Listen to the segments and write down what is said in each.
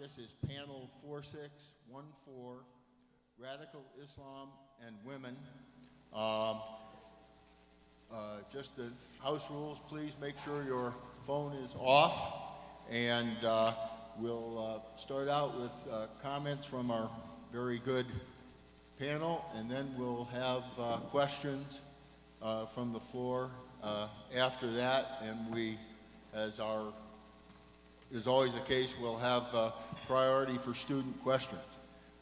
This is panel 4614, Radical Islam and Women. Just the house rules, please make sure your phone is off, and we'll start out with comments from our very good panel, and then we'll have questions from the floor after that, and we, as is always the case, we'll have priority for student questions.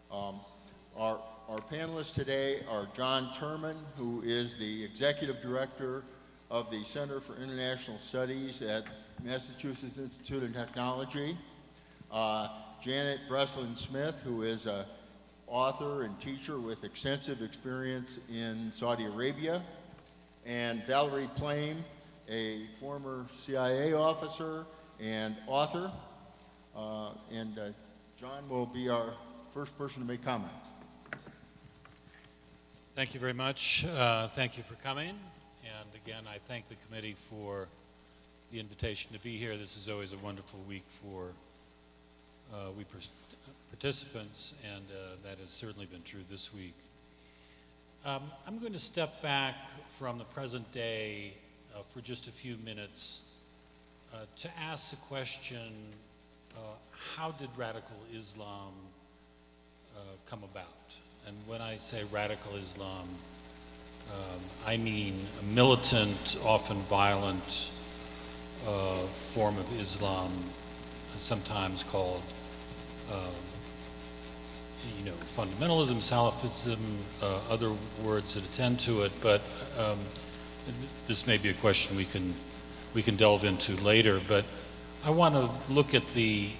Our panelists today are John Turman, who is the Executive Director of the Center for International Studies at Massachusetts Institute of Technology, Janet Breslin-Smith, who is an author and teacher with extensive experience in Saudi Arabia, and Valerie Plame, a former CIA officer and author, and John will be our first person to make comments. Thank you very much. Thank you for coming. And again, I thank the committee for the invitation to be here. This is always a wonderful week for we participants, and that has certainly been true this week. I'm going to step back from the present day for just a few minutes to ask the question, how did radical Islam come about? And when I say radical Islam, I mean a militant, often violent form of Islam, sometimes called, fundamentalism, Salafism, other words that attend to it. But this may be a question we can delve into later. But I want to look at the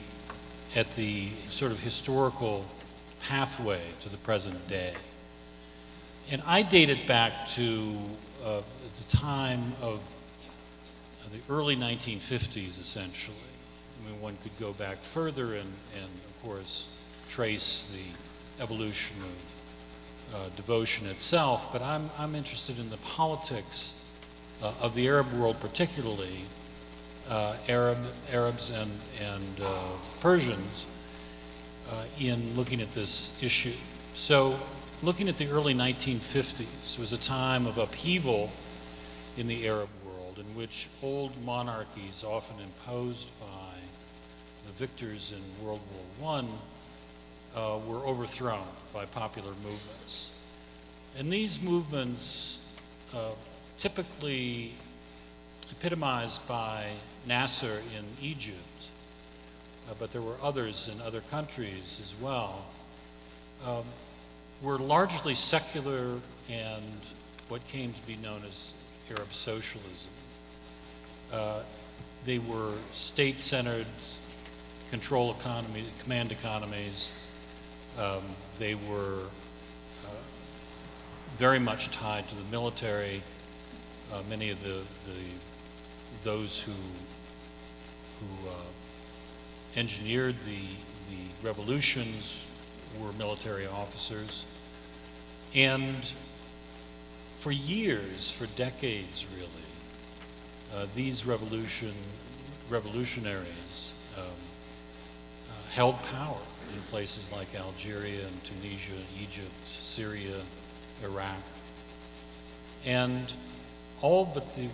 sort of historical pathway to the present day. And I date it back to the time of the early 1950s, essentially. I mean, one could go back further and of course, trace the evolution of devotion itself, but I'm interested in the politics of the Arab world, particularly Arabs and Persians, in looking at this issue. So, looking at the early 1950s was a time of upheaval in the Arab world in which old monarchies, often imposed by the victors in World War I, were overthrown by popular movements. And these movements, typically epitomized by Nasser in Egypt, but there were others in other countries as well, were largely secular and what came to be known as Arab socialism. They were state-centered, control economy, command economies. They were very much tied to the military. Many of those who engineered the revolutions were military officers. And for years, for decades really, these revolutionaries held power in places like Algeria and Tunisia, Egypt, Syria, Iraq, and all but the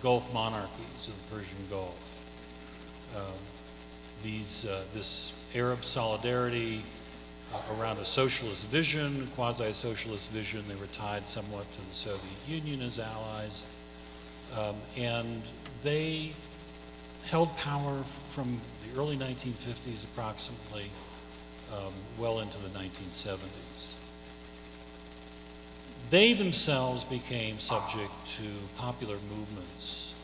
Gulf monarchies of the Persian Gulf. This Arab solidarity around a socialist vision, quasi-socialist vision, they were tied somewhat to the Soviet Union as allies, and they held power from the early 1950s approximately well into the 1970s. They themselves became subject to popular movements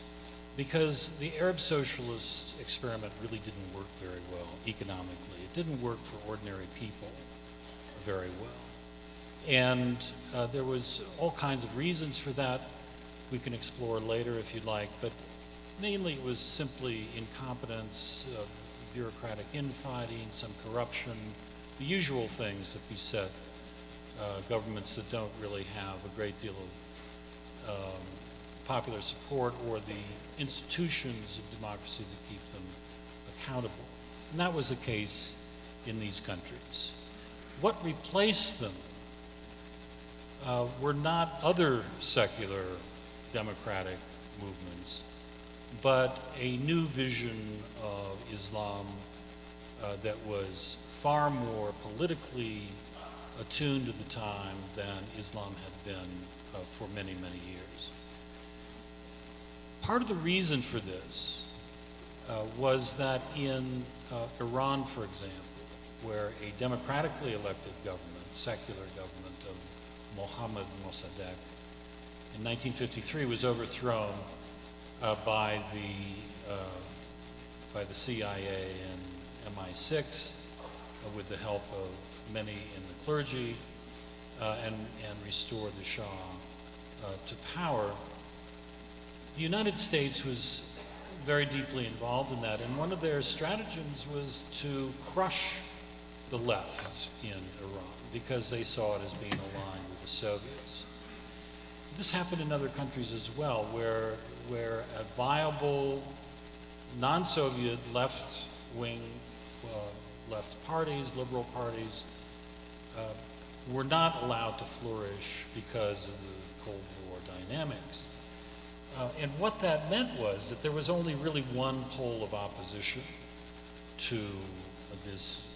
because the Arab socialist experiment really didn't work very well economically. It didn't work for ordinary people very well. And there was all kinds of reasons for that we can explore later if you'd like, but mainly it was simply incompetence, bureaucratic infighting, some corruption, the usual things that beset governments that don't really have a great deal of popular support or the institutions of democracy that keep them accountable. And that was the case in these countries. What replaced them were not other secular democratic movements, but a new vision of Islam that was far more politically attuned to the time than Islam had been for many, many years. Part of the reason for this was that in Iran, for example, where a democratically elected government, secular government of Mohammad Mossadegh in 1953 was overthrown by the CIA and MI6 with the help of many in the clergy and restored the Shah to power. The United States was very deeply involved in that, and one of their stratagems was to crush the left in Iran because they saw it as being aligned with the Soviets. This happened in other countries as well, where a viable non-Soviet left-wing left parties, liberal parties, were not allowed to flourish because of the Cold War dynamics. And what that meant was that there was only really one pole of opposition to this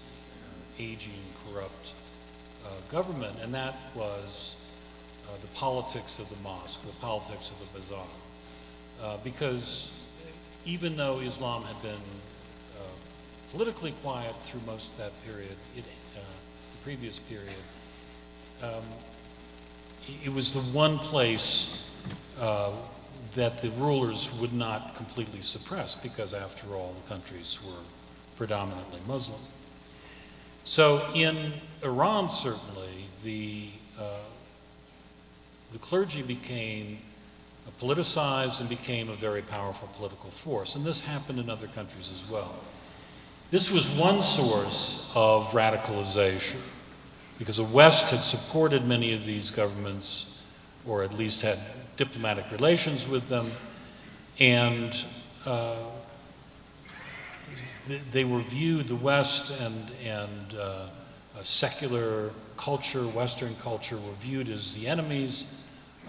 aging, corrupt government, and that was the politics of the mosque, the politics of the bazaar. Because even though Islam had been politically quiet through most of that period, the previous period, it was the one place that the rulers would not completely suppress, because after all, the countries were predominantly Muslim. So in Iran, certainly, the clergy became politicized and became a very powerful political force. And this happened in other countries as well. This was one source of radicalization, because the West had supported many of these governments, or at least had diplomatic relations with them, and they were viewed, the West and secular culture, Western culture, were viewed as the enemies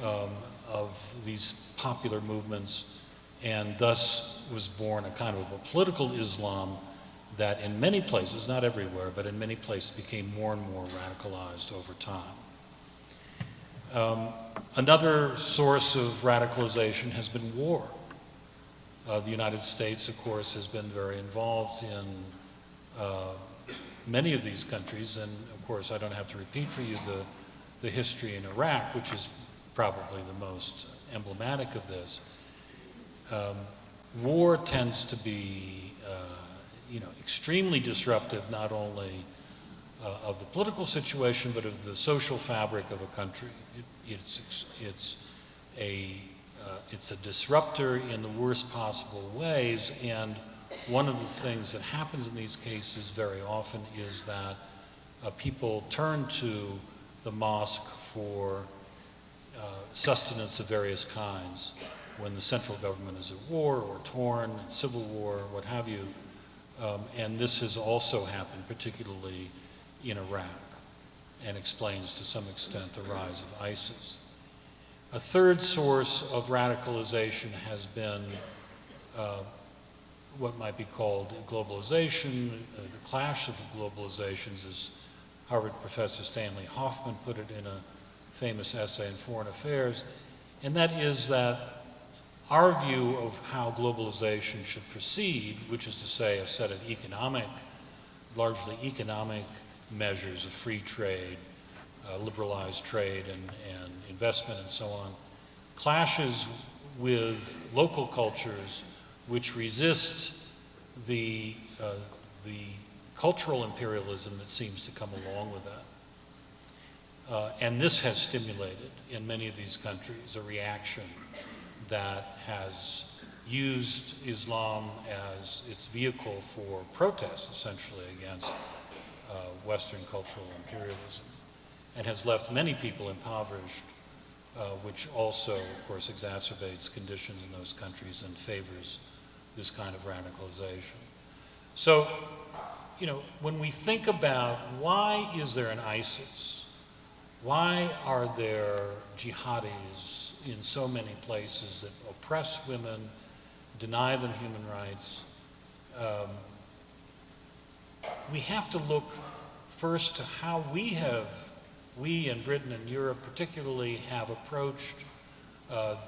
of these popular movements, and thus was born a kind of a political Islam that in many places, not everywhere, but in many places became more and more radicalized over time. Another source of radicalization has been war. The United States, of course, has been very involved in many of these countries, and of course I don't have to repeat for you the history in Iraq, which is probably the most emblematic of this. War tends to be extremely disruptive, not only of the political situation, but of the social fabric of a country. It's a disruptor in the worst possible ways, and one of the things that happens in these cases very often is that people turn to the mosque for sustenance of various kinds when the central government is at war or torn, civil war, what have you. And this has also happened, particularly in Iraq, and explains to some extent the rise of ISIS. A third source of radicalization has been what might be called globalization, the clash of globalizations, as Harvard professor Stanley Hoffman put it in a famous essay in Foreign Affairs, and that is that our view of how globalization should proceed, which is to say a set of largely economic measures of free trade, liberalized trade and investment and so on, clashes with local cultures which resist the cultural imperialism that seems to come along with that. And this has stimulated in many of these countries a reaction that has used Islam as its vehicle for protest, essentially, against Western cultural imperialism, and has left many people impoverished, which also, of course, exacerbates conditions in those countries and favors this kind of radicalization. So, you know, when we think about why is there an ISIS, why are there jihadis in so many places that oppress women, deny them human rights, we have to look first to how we in Britain and Europe particularly have approached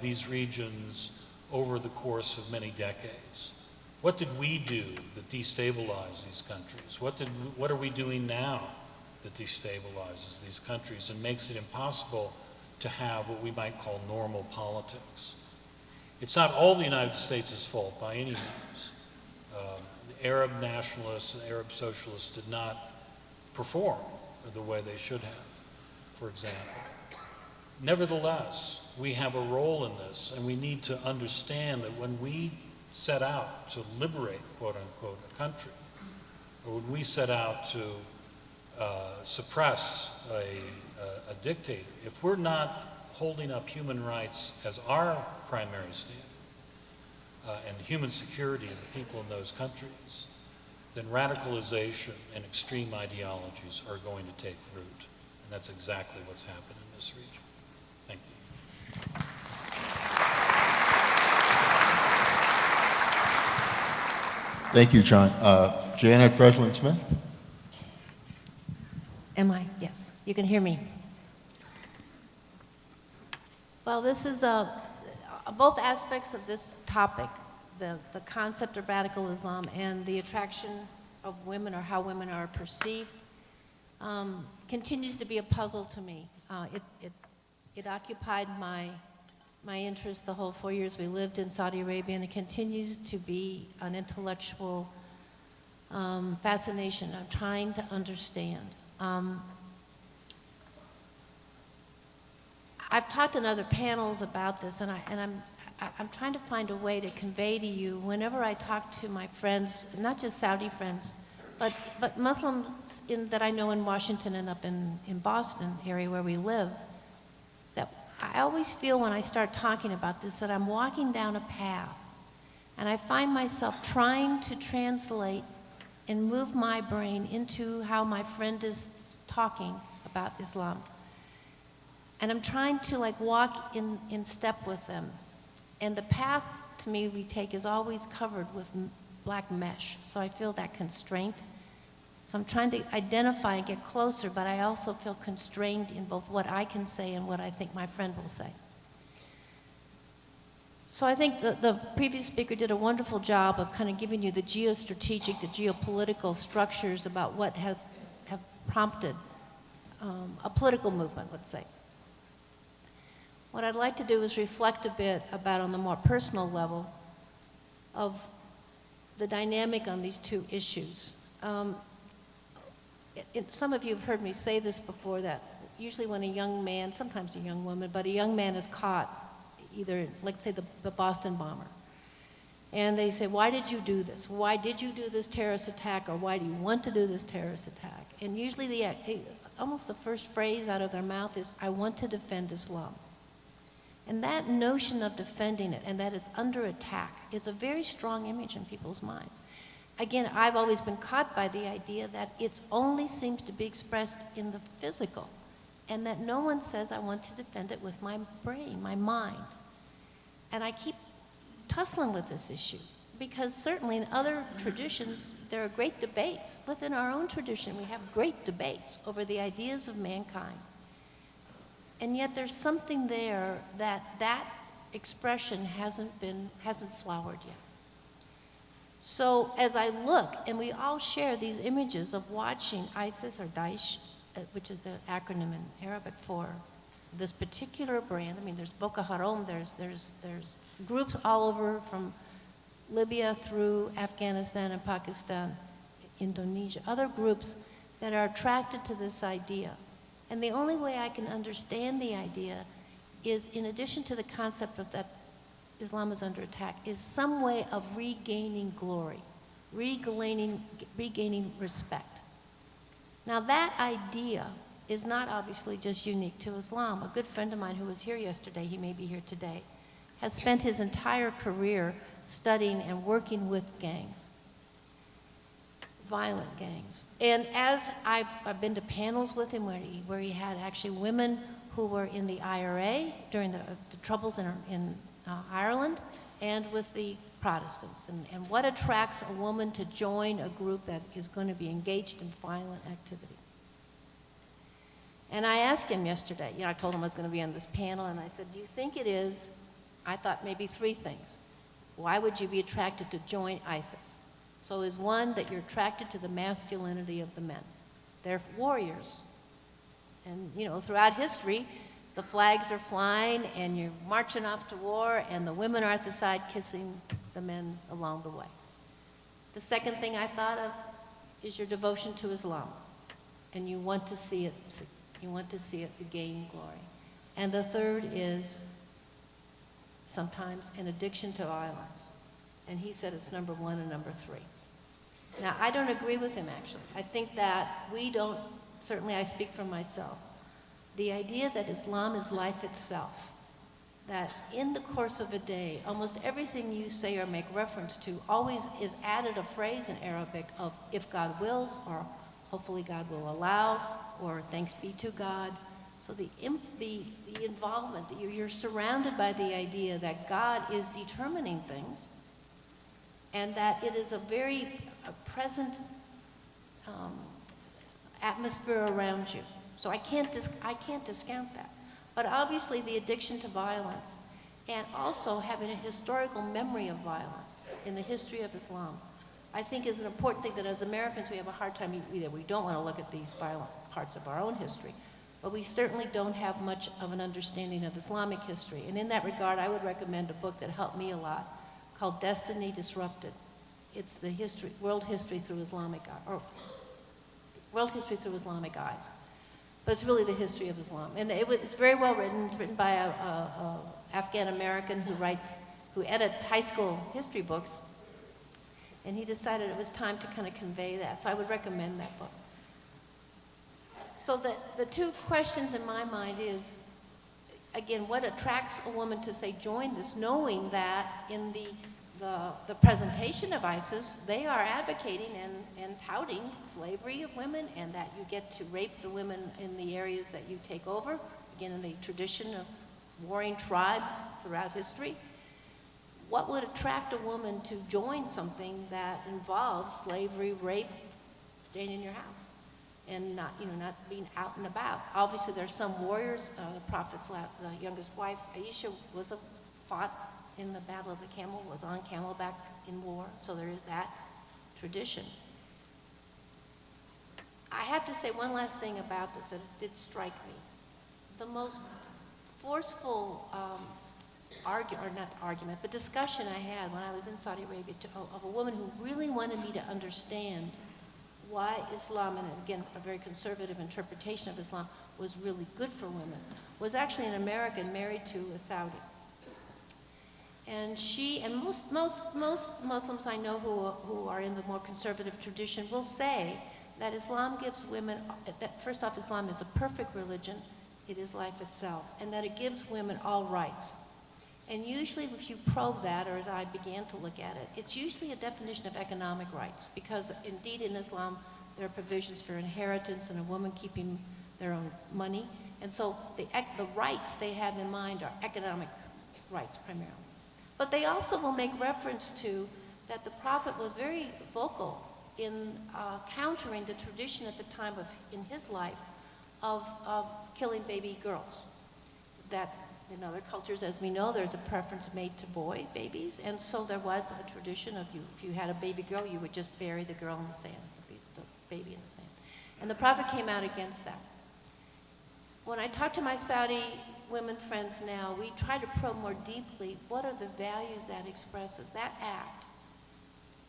these regions over the course of many decades. What did we do that destabilized these countries? What are we doing now that destabilizes these countries and makes it impossible to have what we might call normal politics? It's not all the United States' fault by any means. The Arab nationalists and Arab socialists did not perform the way they should have, for example. Nevertheless, we have a role in this, and we need to understand that when we set out to liberate, quote unquote, a country, or when we set out to suppress a dictator, if we're not holding up human rights as our primary standard, and human security of the people in those countries, then radicalization and extreme ideologies are going to take root. And that's exactly what's happened in this region. Thank you. Thank you, John. Janet Breslin-Smith? Am I? Yes. You can hear me. Well, this is both aspects of this topic, the concept of radical Islam and the attraction of women or how women are perceived, continues to be a puzzle to me. It occupied my interest the whole 4 years we lived in Saudi Arabia, and it continues to be an intellectual fascination. I'm trying to understand. I've talked in other panels about this, and I'm trying to find a way to convey to you, whenever I talk to my friends, not just Saudi friends, but Muslims that I know in Washington and up in Boston area where we live, that I always feel when I start talking about this that I'm walking down a path, and I find myself trying to translate and move my brain into how my friend is talking about Islam. And I'm trying to like walk in step with them. And the path to me we take is always covered with black mesh. So I feel that constraint. So I'm trying to identify and get closer, but I also feel constrained in both what I can say and what I think my friend will say. So I think the previous speaker did a wonderful job of kind of giving you the geostrategic, the geopolitical structures about what have prompted a political movement, let's say. What I'd like to do is reflect a bit about, on the more personal level, of the dynamic on these two issues. Some of you have heard me say this before, that usually when a young man, sometimes a young woman, but a young man is caught, either, like say the Boston bomber, and they say, why did you do this? Why did you do this terrorist attack? Or why do you want to do this terrorist attack? And usually almost the first phrase out of their mouth is, I want to defend Islam. And that notion of defending it and that it's under attack is a very strong image in people's minds. Again, I've always been caught by the idea that it only seems to be expressed in the physical, and that no one says, I want to defend it with my brain, my mind. And I keep tussling with this issue, because certainly in other traditions, there are great debates. Within our own tradition, we have great debates over the ideas of mankind. And yet there's something there that expression hasn't flowered yet. So as I look, and we all share these images of watching ISIS or Daesh, which is the acronym in Arabic for this particular brand. I mean, there's Boko Haram, there's groups all over from Libya through Afghanistan and Pakistan, Indonesia, other groups that are attracted to this idea. And the only way I can understand the idea is, in addition to the concept of that Islam is under attack, is some way of regaining glory, regaining respect. Now that idea is not obviously just unique to Islam. A good friend of mine who was here yesterday, he may be here today, has spent his entire career studying and working with gangs. violent gangs. And as I've been to panels with him where he had actually women who were in the IRA during the troubles in Ireland, and with the Protestants, and what attracts a woman to join a group that is going to be engaged in violent activity. And I asked him yesterday, I told him I was going to be on this panel, and I said, do you think it is, I thought maybe 3 things. Why would you be attracted to join ISIS? So is one, that you're attracted to the masculinity of the men. They're warriors. And, throughout history, the flags are flying, and you're marching off to war, and the women are at the side kissing the men along the way. The second thing I thought of is your devotion to Islam, and you want to see it. You want to see it gain glory. And the third is sometimes an addiction to violence. And he said it's number 1 and number 3. Now, I don't agree with him, actually. I think that we don't, certainly I speak for myself, the idea that Islam is life itself, that in the course of a day, almost everything you say or make reference to always is added a phrase in Arabic of if God wills, or hopefully God will allow, or thanks be to God. So the involvement, that you're surrounded by the idea that God is determining things, and that it is a very present atmosphere around you. So I can't discount that. But obviously the addiction to violence, and also having a historical memory of violence in the history of Islam, I think is an important thing that as Americans we have a hard time either. We don't want to look at these violent parts of our own history, but we certainly don't have much of an understanding of Islamic history. And in that regard, I would recommend a book that helped me a lot called Destiny Disrupted. It's the world history through Islamic eyes. But it's really the history of Islam. And it's very well written. It's written by a Afghan American who edits high school history books. And he decided it was time to kind of convey that. So I would recommend that book. So the 2 questions in my mind is, again, what attracts a woman to say join this, knowing that in the presentation of ISIS, they are advocating and touting slavery of women, and that you get to rape the women in the areas that you take over, again in the tradition of warring tribes throughout history. What would attract a woman to join something that involves slavery, rape, staying in your house, and not being out and about? Obviously, there's some warriors. The Prophet's the youngest wife, Aisha, fought in the Battle of the Camel, was on camelback in war, so there is that tradition. I have to say one last thing about this that did strike me. The most forceful discussion I had when I was in Saudi Arabia of a woman who really wanted me to understand why Islam, and again, a very conservative interpretation of Islam, was really good for women, was actually an American married to a Saudi. And she, and most Muslims I know who are in the more conservative tradition will say that Islam gives women, that first off, Islam is a perfect religion, it is life itself, and that it gives women all rights. And usually if you probe that, or as I began to look at it, it's usually a definition of economic rights, because indeed in Islam there are provisions for inheritance and a woman keeping their own money. And so the rights they have in mind are economic rights primarily. But they also will make reference to that the Prophet was very vocal in countering the tradition at the time in his life of killing baby girls. That in other cultures, as we know, there's a preference made to boy babies, and so there was a tradition of if you had a baby girl, you would just bury the girl in the sand, the baby in the sand. And the Prophet came out against that. When I talk to my Saudi women friends now, we try to probe more deeply what are the values that expresses. That act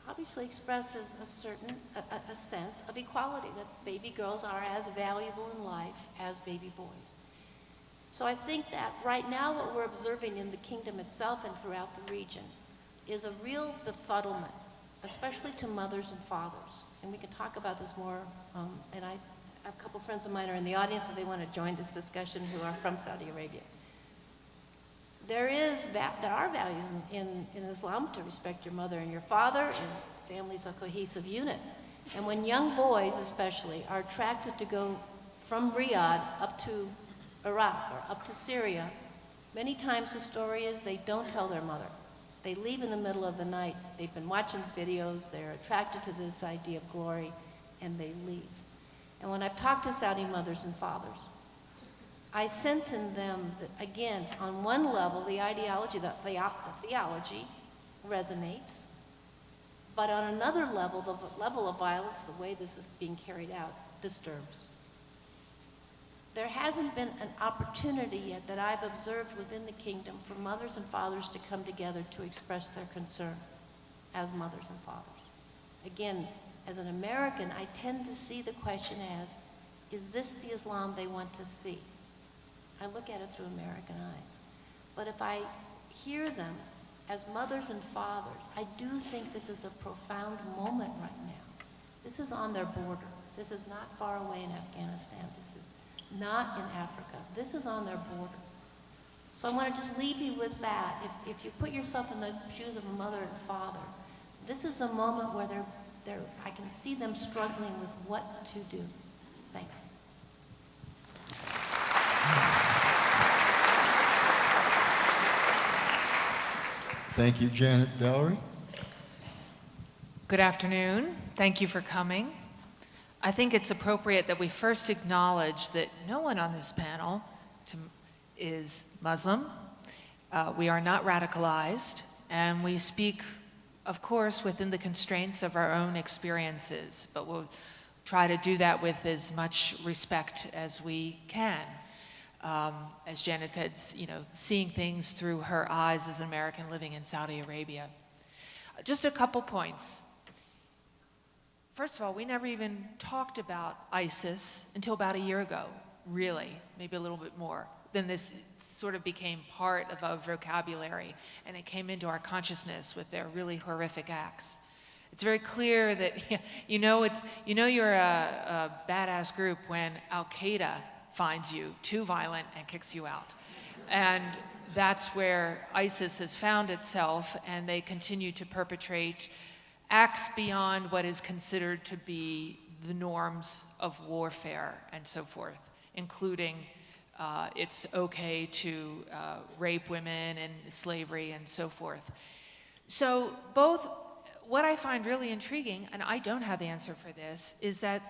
obviously expresses a sense of equality, that baby girls are as valuable in life as baby boys. So I think that right now what we're observing in the kingdom itself and throughout the region is a real befuddlement, especially to mothers and fathers. And we can talk about this more, and a couple friends of mine are in the audience, if they want to join this discussion, who are from Saudi Arabia. There are values in Islam to respect your mother and your father, and family's a cohesive unit. And when young boys especially are attracted to go from Riyadh up to Iraq or up to Syria, many times the story is they don't tell their mother. They leave in the middle of the night. They've been watching videos, they're attracted to this idea of glory, and they leave. And when I've talked to Saudi mothers and fathers, I sense in them that, again, on one level, the ideology, the theology resonates, but on another level, the level of violence, the way this is being carried out, disturbs. There hasn't been an opportunity yet that I've observed within the kingdom for mothers and fathers to come together to express their concern as mothers and fathers. Again, as an American, I tend to see the question as, is this the Islam they want to see? I look at it through American eyes. But if I hear them as mothers and fathers, I do think this is a profound moment right now. This is on their border. This is not far away in Afghanistan. This is not in Africa. This is on their border. So I want to just leave you with that. If you put yourself in the shoes of a mother and father, this is a moment where I can see them struggling with what to do. Thanks. Thank you, Janet. Valerie? Good afternoon. Thank you for coming. I think it's appropriate that we first acknowledge that no one on this panel is Muslim. We are not radicalized, and we speak, of course, within the constraints of our own experiences, but we'll try to do that with as much respect as we can. As Janet said, seeing things through her eyes as an American living in Saudi Arabia. Just a couple points. First of all, we never even talked about ISIS until about a year ago, really, maybe a little bit more. Then this sort of became part of our vocabulary, and it came into our consciousness with their really horrific acts. It's very clear that you're a badass group when Al-Qaeda finds you too violent and kicks you out. And that's where ISIS has found itself, and they continue to perpetrate acts beyond what is considered to be the norms of warfare and so forth, including it's okay to rape women and slavery and so forth. So both, what I find really intriguing, and I don't have the answer for this, is that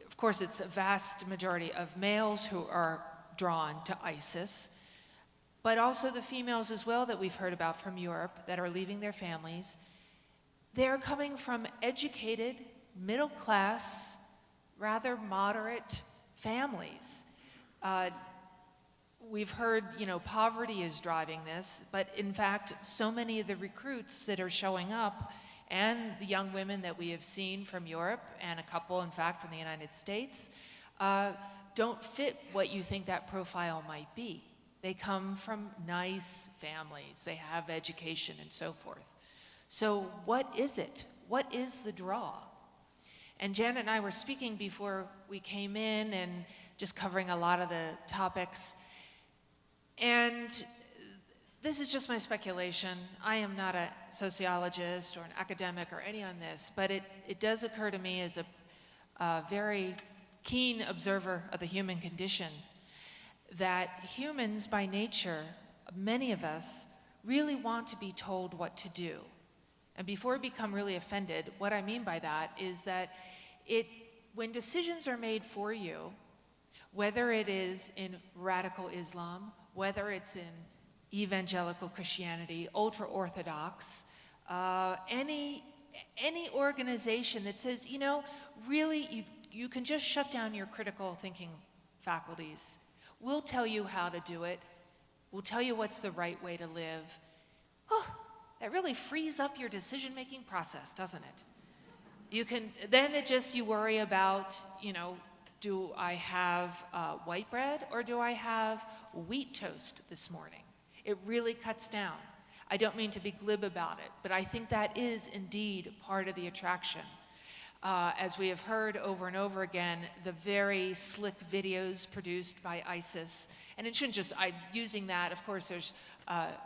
of course, it's a vast majority of males who are drawn to ISIS, but also the females as well that we've heard about from Europe that are leaving their families. They're coming from educated, middle-class, rather moderate families. We've heard, poverty is driving this, but in fact, so many of the recruits that are showing up and the young women that we have seen from Europe, and a couple, in fact, from the United States, don't fit what you think that profile might be. They come from nice families, they have education and so forth. So what is it? What is the draw? And Janet and I were speaking before we came in and just covering a lot of the topics. And this is just my speculation. I am not a sociologist or an academic or any on this, but it does occur to me as a very keen observer of the human condition that humans by nature, many of us, really want to be told what to do. And before we become really offended, what I mean by that is that when decisions are made for you, whether it is in radical Islam, whether it's in evangelical Christianity, ultra-Orthodox, any organization that says, really you can just shut down your critical thinking faculties. We'll tell you how to do it. We'll tell you what's the right way to live. Oh, that really frees up your decision-making process, doesn't it? You worry about, do I have white bread or do I have wheat toast this morning? It really cuts down. I don't mean to be glib about it, but I think that is indeed part of the attraction. As we have heard over and over again, the very slick videos produced by ISIS, and it shouldn't just, using that, of course, there's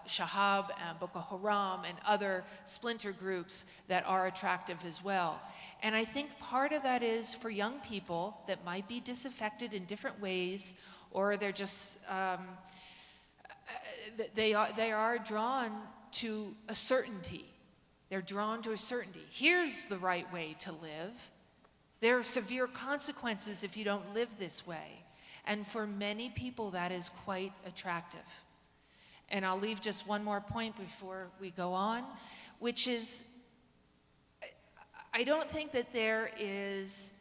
Shahab and Boko Haram and other splinter groups that are attractive as well. And I think part of that is for young people that might be disaffected in different ways, or they're just, they are drawn to a certainty. They're drawn to a certainty. Here's the right way to live. There are severe consequences if you don't live this way. And for many people, that is quite attractive. And I'll leave just one more point before we go on, which is, I don't think that there is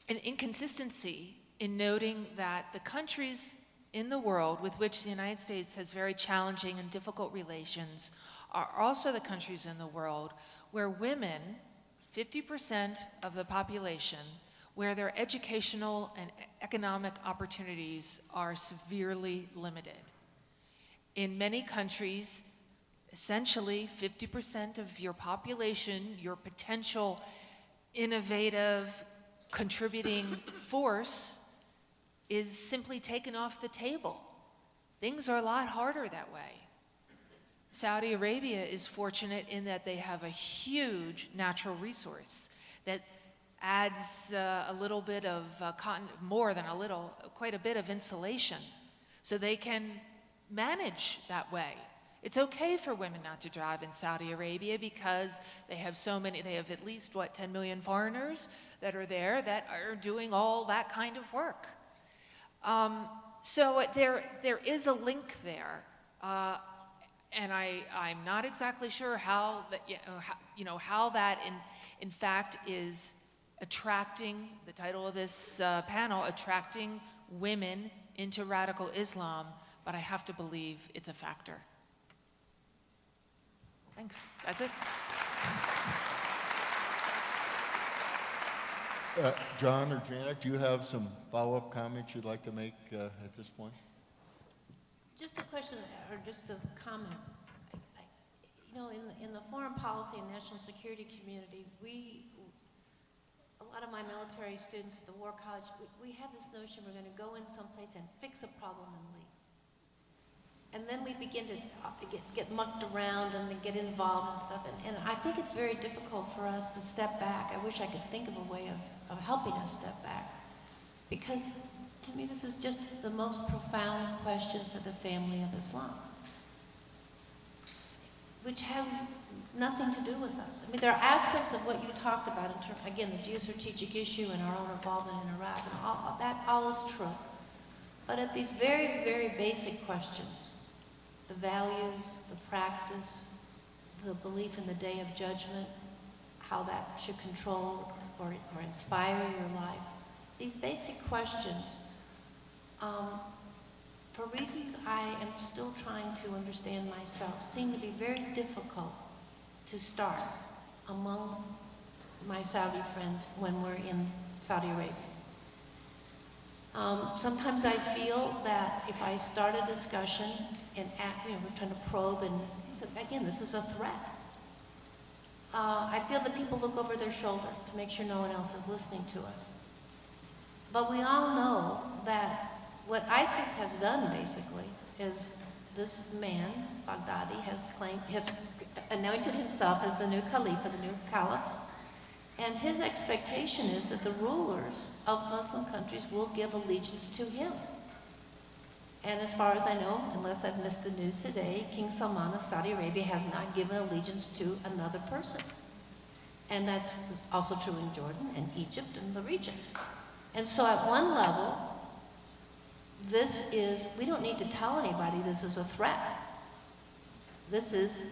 an inconsistency in noting that the countries in the world with which the United States has very challenging and difficult relations are also the countries in the world where women, 50% of the population, where their educational and economic opportunities are severely limited. In many countries, essentially 50% of your population, your potential innovative, contributing force, is simply taken off the table. Things are a lot harder that way. Saudi Arabia is fortunate in that they have a huge natural resource that adds a little bit of more than a little, quite a bit of insulation. So they can manage that way. It's okay for women not to drive in Saudi Arabia because they have so many, they have at least, 10 million foreigners that are there that are doing all that kind of work. So there is a link there. And I'm not exactly sure how that, how that in fact is attracting, the title of this panel, attracting women into radical Islam, but I have to believe it's a factor. Thanks, that's it. John or Janet, do you have some follow-up comments you'd like to make at this point? Just a question, or just a comment. In the foreign policy and national security community, a lot of my military students at the War College, we have this notion we're going to go in someplace and fix a problem and leave. And then we begin to get mucked around and then get involved and stuff. And I think it's very difficult for us to step back. I wish I could think of a way of helping us step back. Because to me, this is just the most profound question for the family of Islam, which has nothing to do with us. I mean, there are aspects of what you talked about, in terms, again, the geostrategic issue and our own involvement in Iraq, and all is true. But at these very, very basic questions, the values, the practice, the belief in the day of judgment, how that should control or inspire your life, these basic questions, for reasons I am still trying to understand myself, seem to be very difficult to start among my Saudi friends when we're in Saudi Arabia. Sometimes I feel that if I start a discussion and we're trying to probe, and again, this is a threat. I feel that people look over their shoulder to make sure no one else is listening to us. But we all know that what ISIS has done, basically, is this man, Baghdadi, has anointed himself as the new caliph, the new caliph, and his expectation is that the rulers of Muslim countries will give allegiance to him. And as far as I know, unless I've missed the news today, King Salman of Saudi Arabia has not given allegiance to another person. And that's also true in Jordan and Egypt and the region. And so at one level, we don't need to tell anybody this is a threat. This is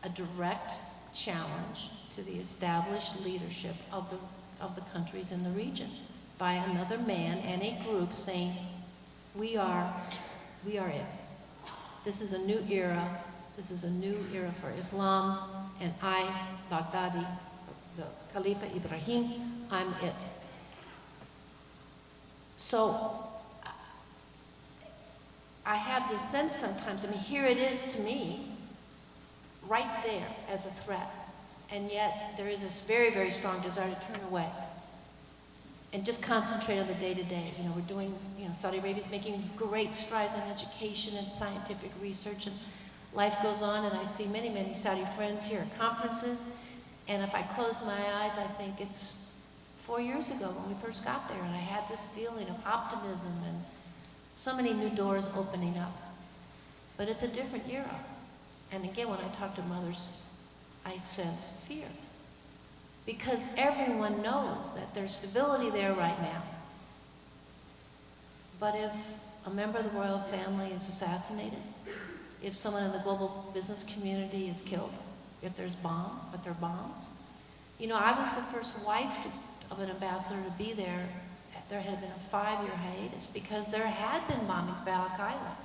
a direct challenge to the established leadership of the countries in the region by another man and a group saying, we are it. This is a new era. This is a new era for Islam, and I, Baghdadi, the Khalifa Ibrahim, I'm it. So I have this sense sometimes, here it is to me, right there as a threat. And yet, there is this very, very strong desire to turn away and just concentrate on the day-to-day. You know, we're doing, you know, Saudi Arabia's making great strides in education and scientific research, and life goes on, and I see many, many Saudi friends here at conferences, and if I close my eyes, I think it's 4 years ago when we first got there, and I had this feeling of optimism and so many new doors opening up. But it's a different era. And again, when I talk to mothers, I sense fear. Because everyone knows that there's stability there right now. But if a member of the royal family is assassinated, if someone in the global business community is killed, if there are bombs. You know, I was the first wife of an ambassador to be there. There had been a 5-year hiatus because there had been bombings by Al-Qaeda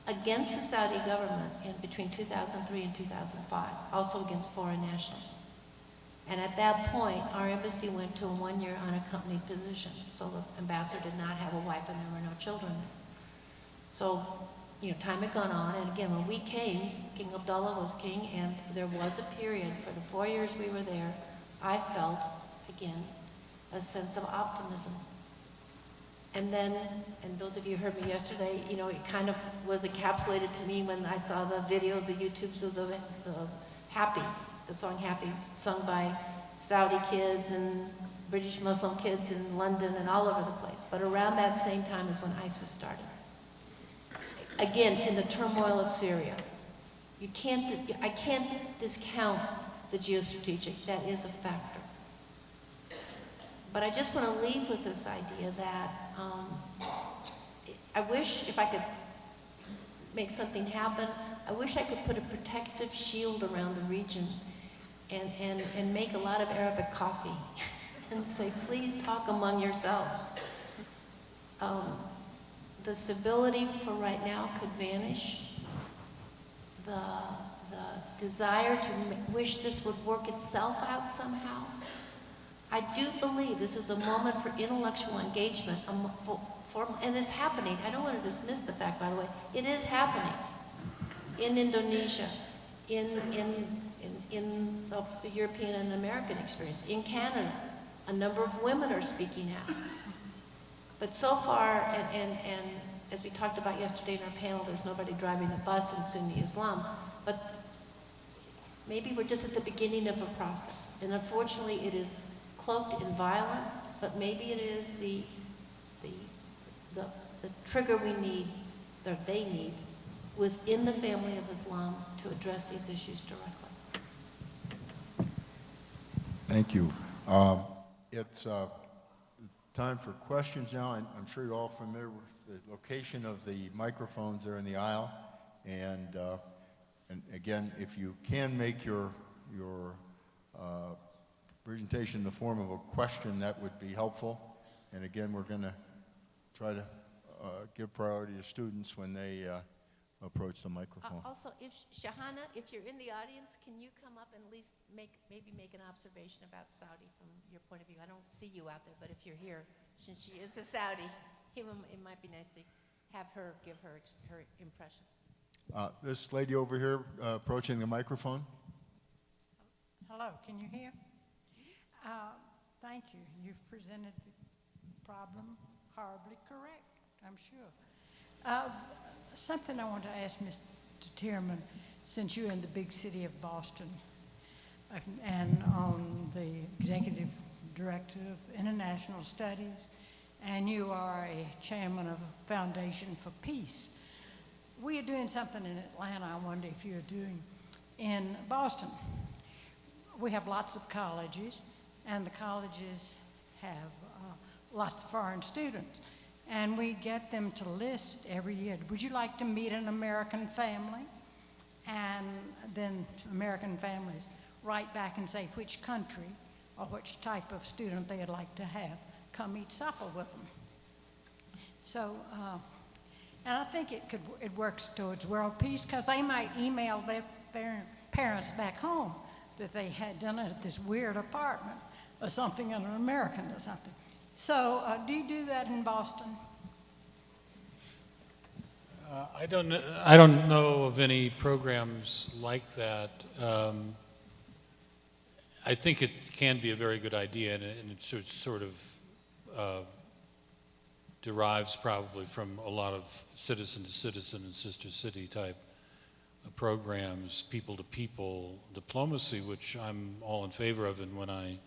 against the Saudi government in between 2003 and 2005, also against foreign nationals. And at that point, our embassy went to a 1-year unaccompanied position. So the ambassador did not have a wife and there were no children there. So, you know, time had gone on, and again, when we came, King Abdullah was king, and there was a period, for the 4 years we were there, I felt, again, a sense of optimism. And then, and those of you who heard me yesterday, you know, it kind of was encapsulated to me when I saw the video, the YouTubes of the Happy, the song Happy, sung by Saudi kids and British Muslim kids in London and all over the place. But around that same time is when ISIS started. Again, in the turmoil of Syria. I can't discount the geostrategic, that is a factor. But I just want to leave with this idea that I wish if I could make something happen, I wish I could put a protective shield around the region and make a lot of Arabic coffee and say, please talk among yourselves. The stability for right now could vanish. The desire to wish this would work itself out somehow. I do believe this is a moment for intellectual engagement, and it's happening. I don't want to dismiss the fact, by the way, it is happening in Indonesia, in the European and American experience, in Canada. A number of women are speaking out. But so far, and as we talked about yesterday in our panel, there's nobody driving the bus in Sunni Islam, but maybe we're just at the beginning of a process. And unfortunately, it is cloaked in violence, but maybe it is the trigger we need, or they need, within the family of Islam to address these issues directly. Thank you. It's time for questions now. I'm sure you're all familiar with the location of the microphones there in the aisle. And again, if you can make your presentation in the form of a question, that would be helpful. And again, we're going to try to give priority to students when they approach the microphone. Also, if Shahana, if you're in the audience, can you come up and at least maybe make an observation about Saudi from your point of view? I don't see you out there, but if you're here, since she is a Saudi, it might be nice to have her give her impression. This lady over here approaching the microphone. Hello, can you hear? Thank you. You've presented the problem horribly correct, I'm sure. Something I want to ask Mr. Tierman, since you're in the big city of Boston and on the Executive Director of International Studies, and you are a chairman of a Foundation for Peace. We are doing something in Atlanta, I wonder if you're doing in Boston. We have lots of colleges, and the colleges have lots of foreign students. And we get them to list every year, would you like to meet an American family? And then American families write back and say which country or which type of student they'd like to have come eat supper with them. So, and I think it works towards world peace, because they might email their parents back home that they had dinner at this weird apartment or something, and an American or something. So, do you do that in Boston? I don't know of any programs like that. I think it can be a very good idea, and it sort of derives probably from a lot of citizen-to-citizen and sister-city type programs, people-to-people diplomacy, which I'm all in favor of. And when I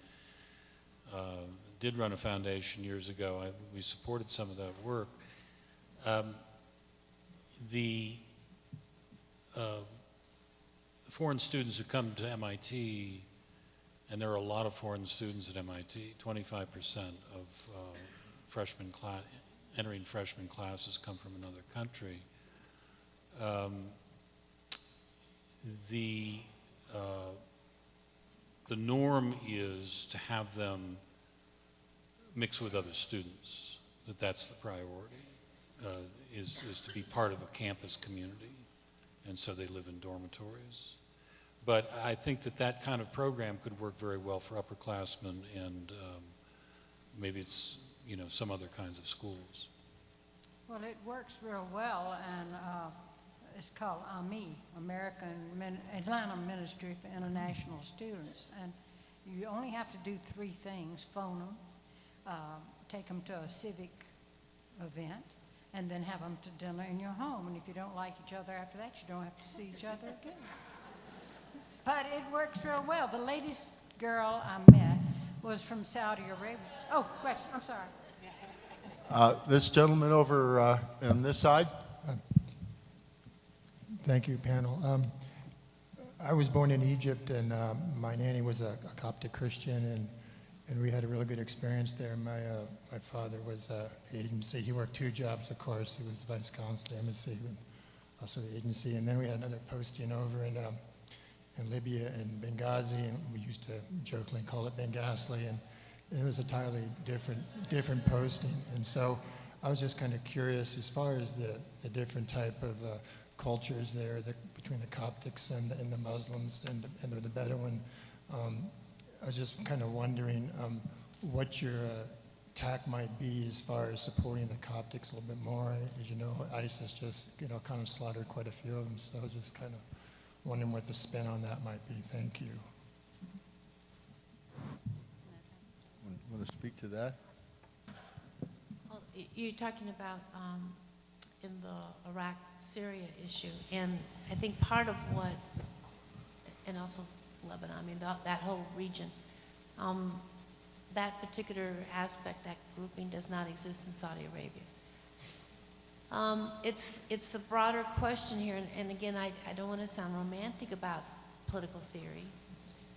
did run a foundation years ago, we supported some of that work. The foreign students who come to MIT, and there are a lot of foreign students at MIT, 25% of entering freshman classes come from another country. The norm is to have them mix with other students, that's the priority, is to be part of a campus community, and so they live in dormitories. But I think that kind of program could work very well for upperclassmen, and maybe it's, some other kinds of schools. Well, it works real well, and it's called AMI, Atlanta Ministry for International Students. And you only have to do 3 things: phone them, take them to a civic event, and then have them to dinner in your home. And if you don't like each other after that, you don't have to see each other again. But it works real well. The latest girl I met was from Saudi Arabia. Oh, question, I'm sorry. This gentleman over on this side. Thank you, panel. I was born in Egypt, and my nanny was a Coptic Christian, and we had a really good experience there. My father was the agency. He worked 2 jobs, of course. He was vice consul at the embassy, and also the agency. And then we had another posting over in Libya and Benghazi, and we used to jokingly call it Benghazi, and it was a entirely different posting. And so I was just kind of curious, as far as the different type of cultures there, between the Coptics and the Muslims and the Bedouin. I was just kind of wondering what your tack might be as far as supporting the Coptics a little bit more. As you know, ISIS just kind of slaughtered quite a few of them, so I was just kind of wondering what the spin on that might be. Thank you. Want to speak to that? Well, you're talking about in the Iraq-Syria issue, and I think part of what, and also Lebanon, I mean, that whole region, that particular aspect, that grouping does not exist in Saudi Arabia. It's a broader question here, and again, I don't want to sound romantic about political theory,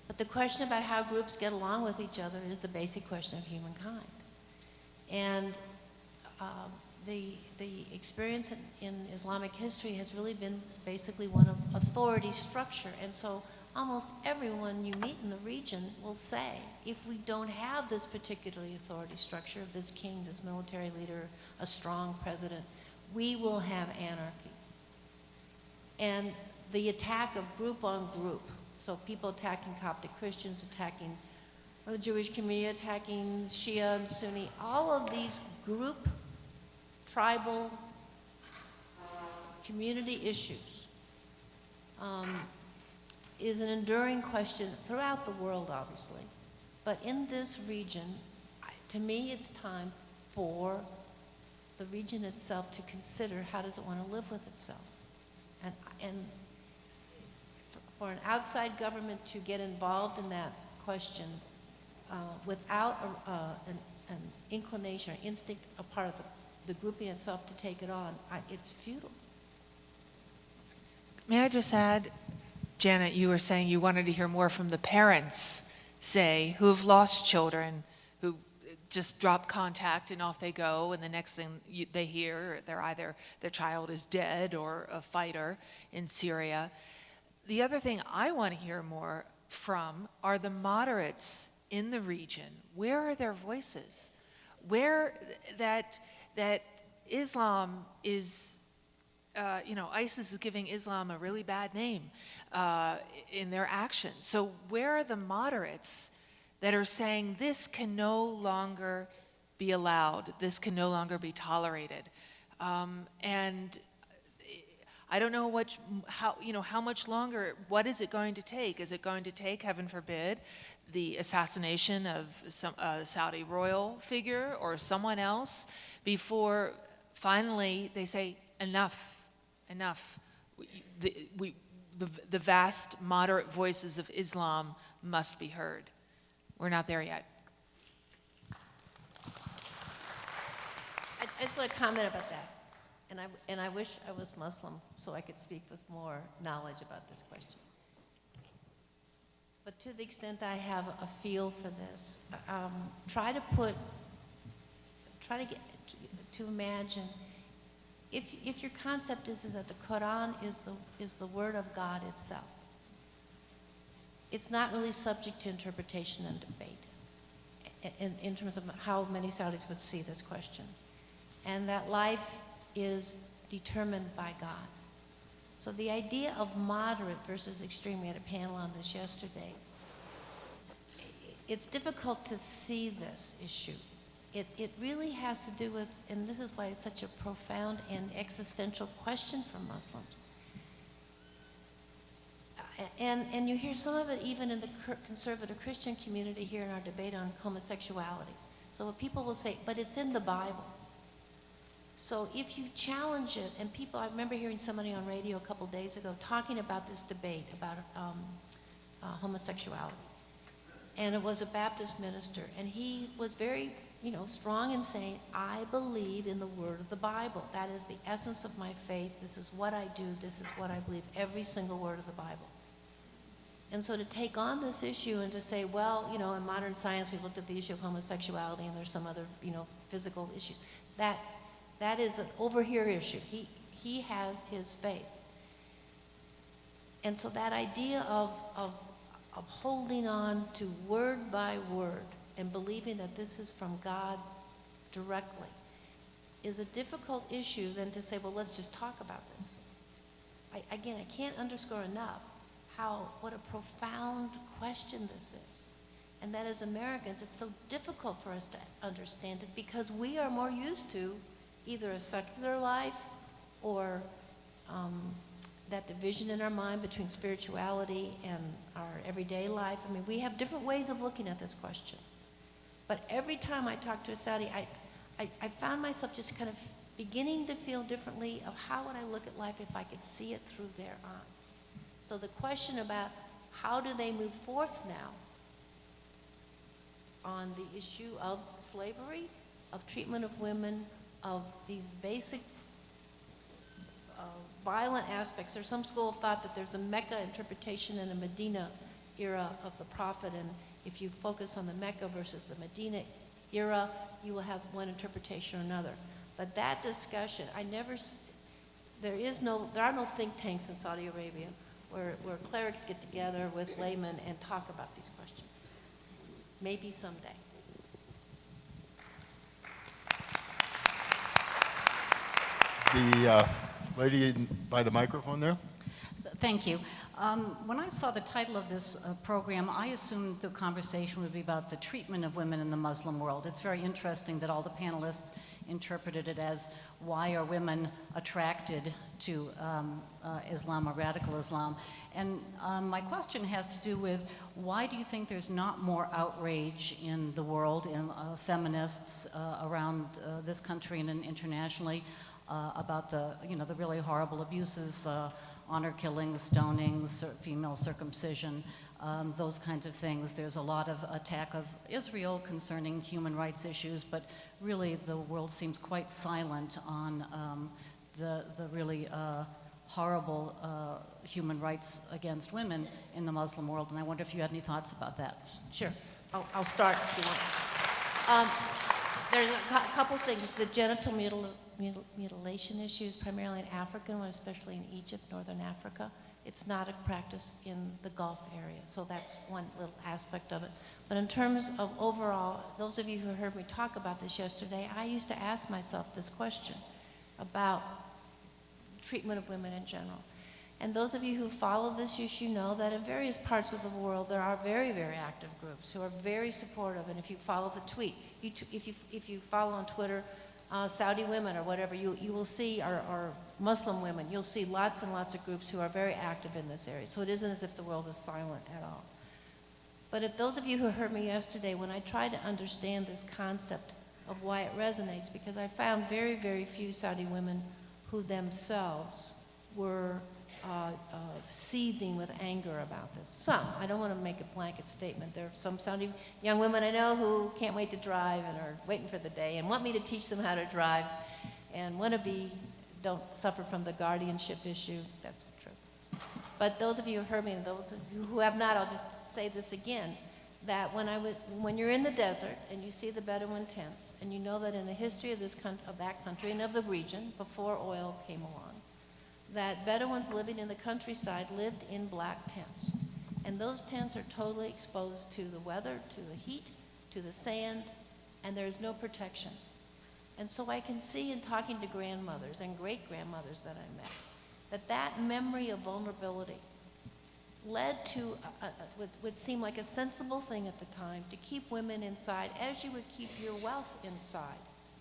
but the question about how groups get along with each other is the basic question of humankind. And the experience in Islamic history has really been basically one of authority structure, and so almost everyone you meet in the region will say, if we don't have this particularly authority structure of this king, this military leader, a strong president, we will have anarchy. And the attack of group on group, so people attacking Coptic Christians, attacking the Jewish community, attacking Shia and Sunni, all of these group, tribal, community issues is an enduring question throughout the world, obviously. But in this region, to me, it's time for the region itself to consider how does it want to live with itself. And for an outside government to get involved in that question without an inclination or instinct, a part of the grouping itself to take it on, it's futile. May I just add, Janet, you were saying you wanted to hear more from the parents, say, who have lost children, who just drop contact and off they go, and the next thing they hear, they're either their child is dead or a fighter in Syria. The other thing I want to hear more from are the moderates in the region. Where are their voices? Where that Islam is, ISIS is giving Islam a really bad name in their actions. So where are the moderates that are saying this can no longer be allowed, this can no longer be tolerated? And I don't know how much longer, what is it going to take? Is it going to take, heaven forbid, the assassination of some Saudi royal figure or someone else before finally they say, enough, enough. The vast moderate voices of Islam must be heard. We're not there yet. I just want to comment about that. And I wish I was Muslim so I could speak with more knowledge about this question. But to the extent I have a feel for this, try to get to imagine if your concept is that the Quran is the word of God itself. It's not really subject to interpretation and debate in terms of how many Saudis would see this question. And that life is determined by God. So the idea of moderate versus extreme, we had a panel on this yesterday. It's difficult to see this issue. It really has to do with, and this is why it's such a profound and existential question for Muslims. And you hear some of it even in the conservative Christian community here in our debate on homosexuality. So people will say, but it's in the Bible. So if you challenge it, and people, I remember hearing somebody on radio a couple days ago talking about this debate about homosexuality. And it was a Baptist minister, and he was very, strong in saying, I believe in the word of the Bible. That is the essence of my faith. This is what I do. This is what I believe, every single word of the Bible. And so to take on this issue and to say, well, in modern science, we've looked at the issue of homosexuality, and there's some other, physical issues. That is an over here issue. He has his faith. And so that idea of holding on to word by word and believing that this is from God directly is a difficult issue than to say, well, let's just talk about this. I can't underscore enough what a profound question this is. And that as Americans, it's so difficult for us to understand it because we are more used to either a secular life or that division in our mind between spirituality and our everyday life. I mean, we have different ways of looking at this question. But every time I talk to a Saudi, I found myself just kind of beginning to feel differently of how would I look at life if I could see it through their eyes. So the question about how do they move forth now on the issue of slavery, of treatment of women, of these basic violent aspects. There's some school of thought that there's a Mecca interpretation and a Medina era of the prophet, and if you focus on the Mecca versus the Medina era, you will have one interpretation or another. But that discussion, there are no think tanks in Saudi Arabia where clerics get together with laymen and talk about these questions. Maybe someday. The lady by the microphone there. Thank you. When I saw the title of this program, I assumed the conversation would be about the treatment of women in the Muslim world. It's very interesting that all the panelists interpreted it as why are women attracted to Islam or radical Islam. And my question has to do with why do you think there's not more outrage in the world, in feminists around this country and internationally about the really horrible abuses, honor killings, stonings, female circumcision, those kinds of things. There's a lot of attack of Israel concerning human rights issues, but really the world seems quite silent on the really horrible human rights against women in the Muslim world. And I wonder if you had any thoughts about that. Sure. I'll start if you want. There's a couple things. The genital mutilation issue is primarily an African one, especially in Egypt, northern Africa. It's not a practice in the Gulf area, so that's one little aspect of it. But in terms of overall, those of you who heard me talk about this yesterday, I used to ask myself this question about treatment of women in general. And those of you who follow this issue know that in various parts of the world there are very, very active groups who are very supportive. And if you follow the tweet, if you follow on Twitter Saudi women or whatever, you will see, or Muslim women, you'll see lots and lots of groups who are very active in this area. So it isn't as if the world is silent at all. But if those of you who heard me yesterday, when I tried to understand this concept of why it resonates, because I found very, very few Saudi women who themselves were seething with anger about this. Some, I don't want to make a blanket statement. There are some Saudi young women I know who can't wait to drive and are waiting for the day and want me to teach them how to drive and don't suffer from the guardianship issue. That's true. But those of you who heard me and those of you who have not, I'll just say this again, that when you're in the desert and you see the Bedouin tents and you know that in the history of that country and of the region before oil came along, that Bedouins living in the countryside lived in black tents. And those tents are totally exposed to the weather, to the heat, to the sand, and there's no protection. And so I can see in talking to grandmothers and great-grandmothers that I met, that memory of vulnerability led to would seem like a sensible thing at the time to keep women inside as you would keep your wealth inside,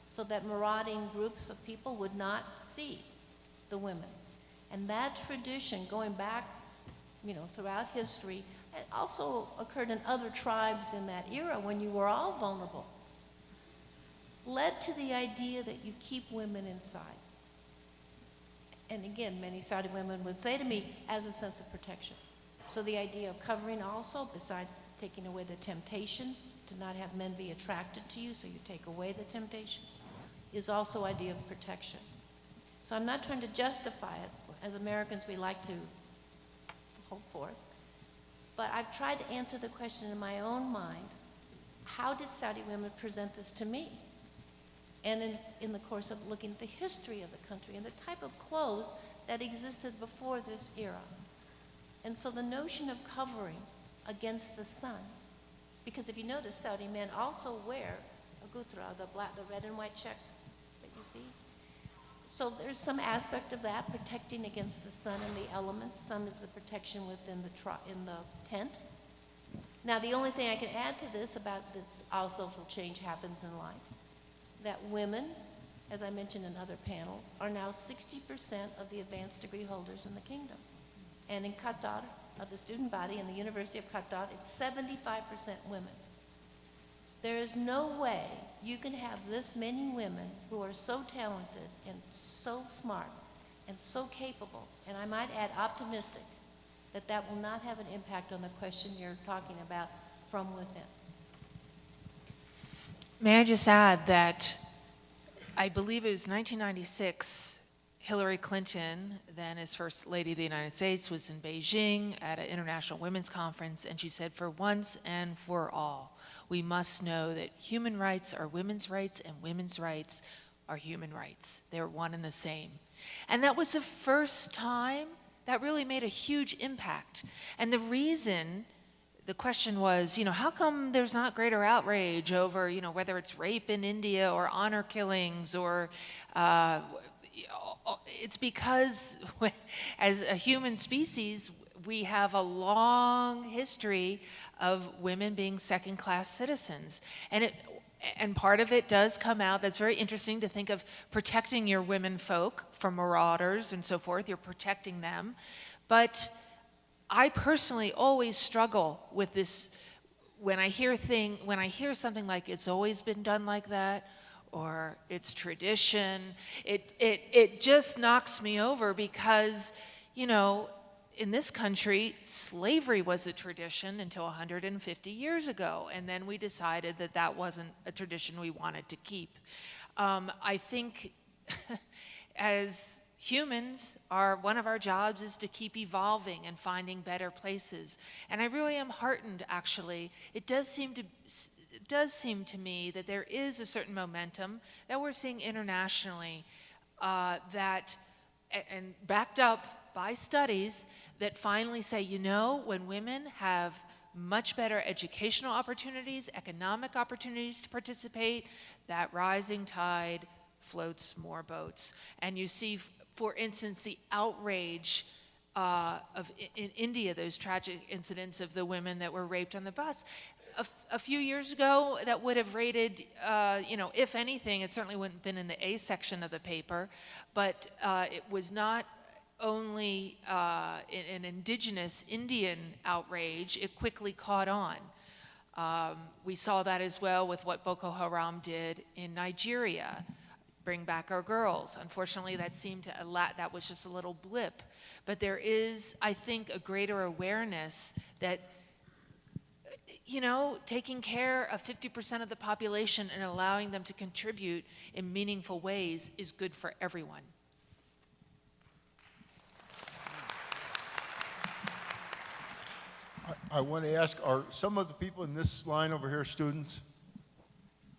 so that marauding groups of people would not see the women. And that tradition, going back, throughout history, it also occurred in other tribes in that era when you were all vulnerable, led to the idea that you keep women inside. And again, many Saudi women would say to me, as a sense of protection. So the idea of covering also, besides taking away the temptation to not have men be attracted to you, so you take away the temptation, is also idea of protection. So I'm not trying to justify it. As Americans, we like to hold forth. But I've tried to answer the question in my own mind, how did Saudi women present this to me? And in the course of looking at the history of the country and the type of clothes that existed before this era. And so the notion of covering against the sun, because if you notice, Saudi men also wear a gutra, the red and white check that you see. So there's some aspect of that, protecting against the sun and the elements. Some is the protection within in the tent. Now, the only thing I can add to this about this, all social change happens in life, that women, as I mentioned in other panels, are now 60% of the advanced degree holders in the kingdom. And in Qatar, of the student body in the University of Qatar, it's 75% women. There is no way you can have this many women who are so talented and so smart and so capable, and I might add optimistic, that will not have an impact on the question you're talking about from within. May I just add that I believe it was 1996, Hillary Clinton, then as First Lady of the United States, was in Beijing at an International Women's Conference, and she said, for once and for all, we must know that human rights are women's rights and women's rights are human rights. They're one and the same. And that was the first time that really made a huge impact. And the reason, the question was, how come there's not greater outrage over, whether it's rape in India or honor killings or, it's because as a human species, we have a long history of women being second-class citizens. And part of it does come out, that's very interesting to think of protecting your women folk from marauders and so forth, you're protecting them. But I personally always struggle with this when I hear something like it's always been done like that, or it's tradition, it just knocks me over because, in this country, slavery was a tradition until 150 years ago, and then we decided that that wasn't a tradition we wanted to keep. I think as humans, one of our jobs is to keep evolving and finding better places. And I really am heartened, actually. It does seem to me that there is a certain momentum that we're seeing internationally and backed up by studies that finally say, when women have much better educational opportunities, economic opportunities to participate, that rising tide floats more boats. And you see, for instance, the outrage in India, those tragic incidents of the women that were raped on the bus. a few years ago, that would have rated, if anything, it certainly wouldn't have been in the A section of the paper, but it was not only an indigenous Indian outrage, it quickly caught on. We saw that as well with what Boko Haram did in Nigeria, bring back our girls. Unfortunately, that that was just a little blip. But there is, I think, a greater awareness that, taking care of 50% of the population and allowing them to contribute in meaningful ways is good for everyone. I want to ask, are some of the people in this line over here students?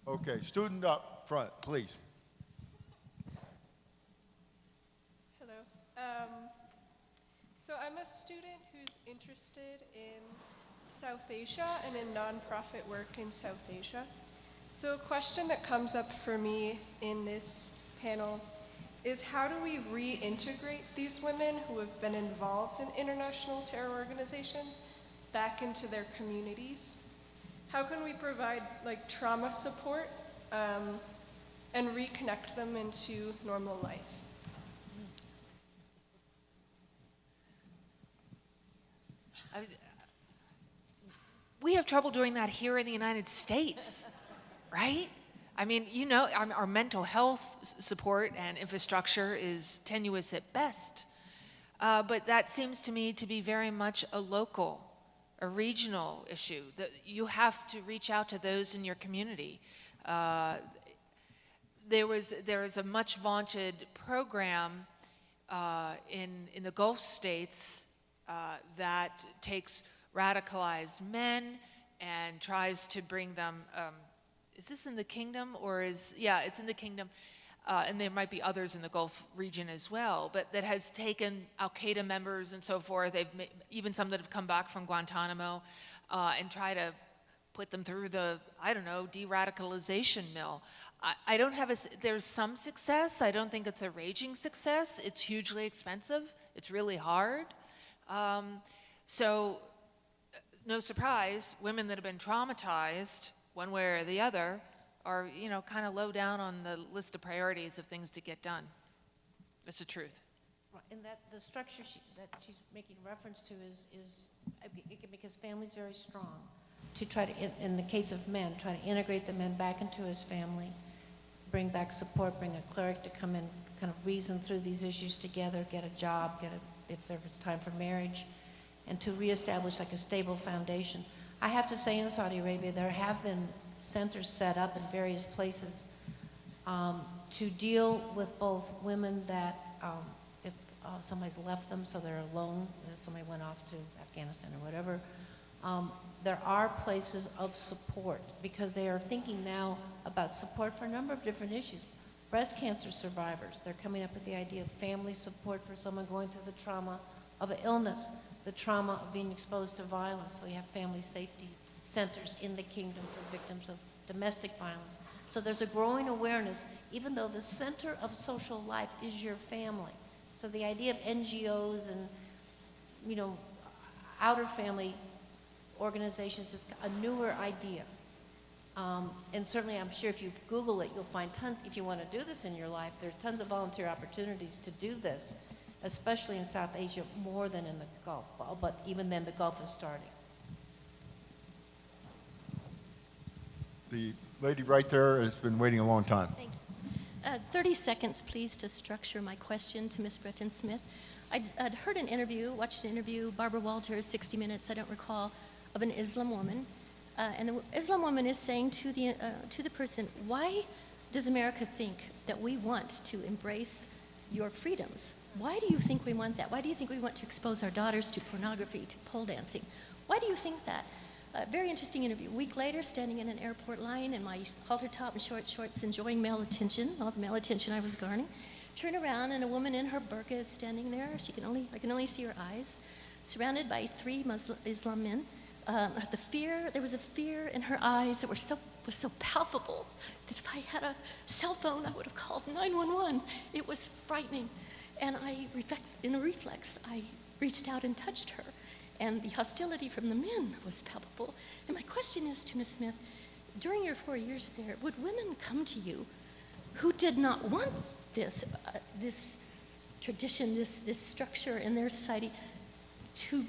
Okay, student up front, please. Hello. So I'm a student who's interested in South Asia and in nonprofit work in South Asia. So a question that comes up for me in this panel is, how do we reintegrate these women who have been involved in international terror organizations back into their communities? How can we provide trauma support and reconnect them into normal life? We have trouble doing that here in the United States, right? I mean, our mental health support and infrastructure is tenuous at best. But that seems to me to be very much a regional issue. That you have to reach out to those in your community. There is a much vaunted program in the Gulf states that takes radicalized men and tries to bring them, is this in the kingdom it's in the kingdom, and there might be others in the Gulf region as well, but that has taken Al-Qaeda members and so forth, even some that have come back from Guantanamo, and try to put them through the, de-radicalization mill. There's some success. I don't think it's a raging success. It's hugely expensive. It's really hard. So no surprise, women that have been traumatized one way or the other are, kind of low down on the list of priorities of things to get done. That's the truth. And that the structure that she's making reference to is because family's very strong. To try to, in the case of men, try to integrate the men back into his family, bring back support, bring a cleric to come in, kind of reason through these issues together, get a job, if there was time for marriage, and to reestablish a stable foundation. I have to say, in Saudi Arabia, there have been centers set up in various places to deal with both women that, if somebody's left them so they're alone, somebody went off to Afghanistan or whatever, there are places of support because they are thinking now about support for a number of different issues. Breast cancer survivors, they're coming up with the idea of family support for someone going through the trauma of an illness, the trauma of being exposed to violence. So we have family safety centers in the kingdom for victims of domestic violence. So there's a growing awareness, even though the center of social life is your family. So the idea of NGOs and, outer family organizations is a newer idea. And certainly I'm sure if you Google it, you'll find tons, if you want to do this in your life, there's tons of volunteer opportunities to do this, especially in South Asia, more than in the Gulf. But even then, the Gulf is starting. The lady right there has been waiting a long time. Thank you. 30 seconds, please, to structure my question to Ms. Breton Smith. I'd heard watched an interview, Barbara Walters, 60 Minutes, I don't recall, of an Islam woman. And the Islam woman is saying to the person, why does America think that we want to embrace your freedoms? Why do you think we want that? Why do you think we want to expose our daughters to pornography, to pole dancing? Why do you think that? Very interesting interview. A week later, standing in an airport line in my halter top and short shorts, enjoying male attention, all the male attention I was garnering. Turn around, and a woman in her burqa is standing there. I can only see her eyes, surrounded by 3 Islam men. There was a fear in her eyes that was so palpable that if I had a cell phone, I would have called 911. It was frightening. And in a reflex, I reached out and touched her. and the hostility from the men was palpable. And my question is to Ms. Smith, during your 4 years there, would women come to you who did not want this, this tradition, this structure in their society, to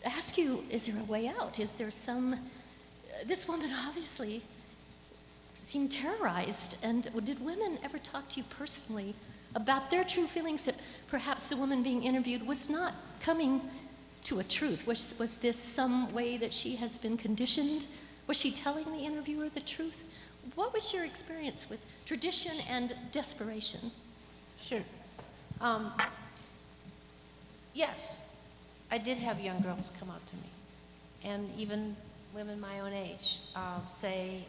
ask you, is there a way out? Is there some, this woman obviously seemed terrorized, and did women ever talk to you personally about their true feelings that perhaps the woman being interviewed was not coming to a truth? Was this some way that she has been conditioned? Was she telling the interviewer the truth? What was your experience with tradition and desperation? Sure. Yes, I did have young girls come up to me, and even women my own age say,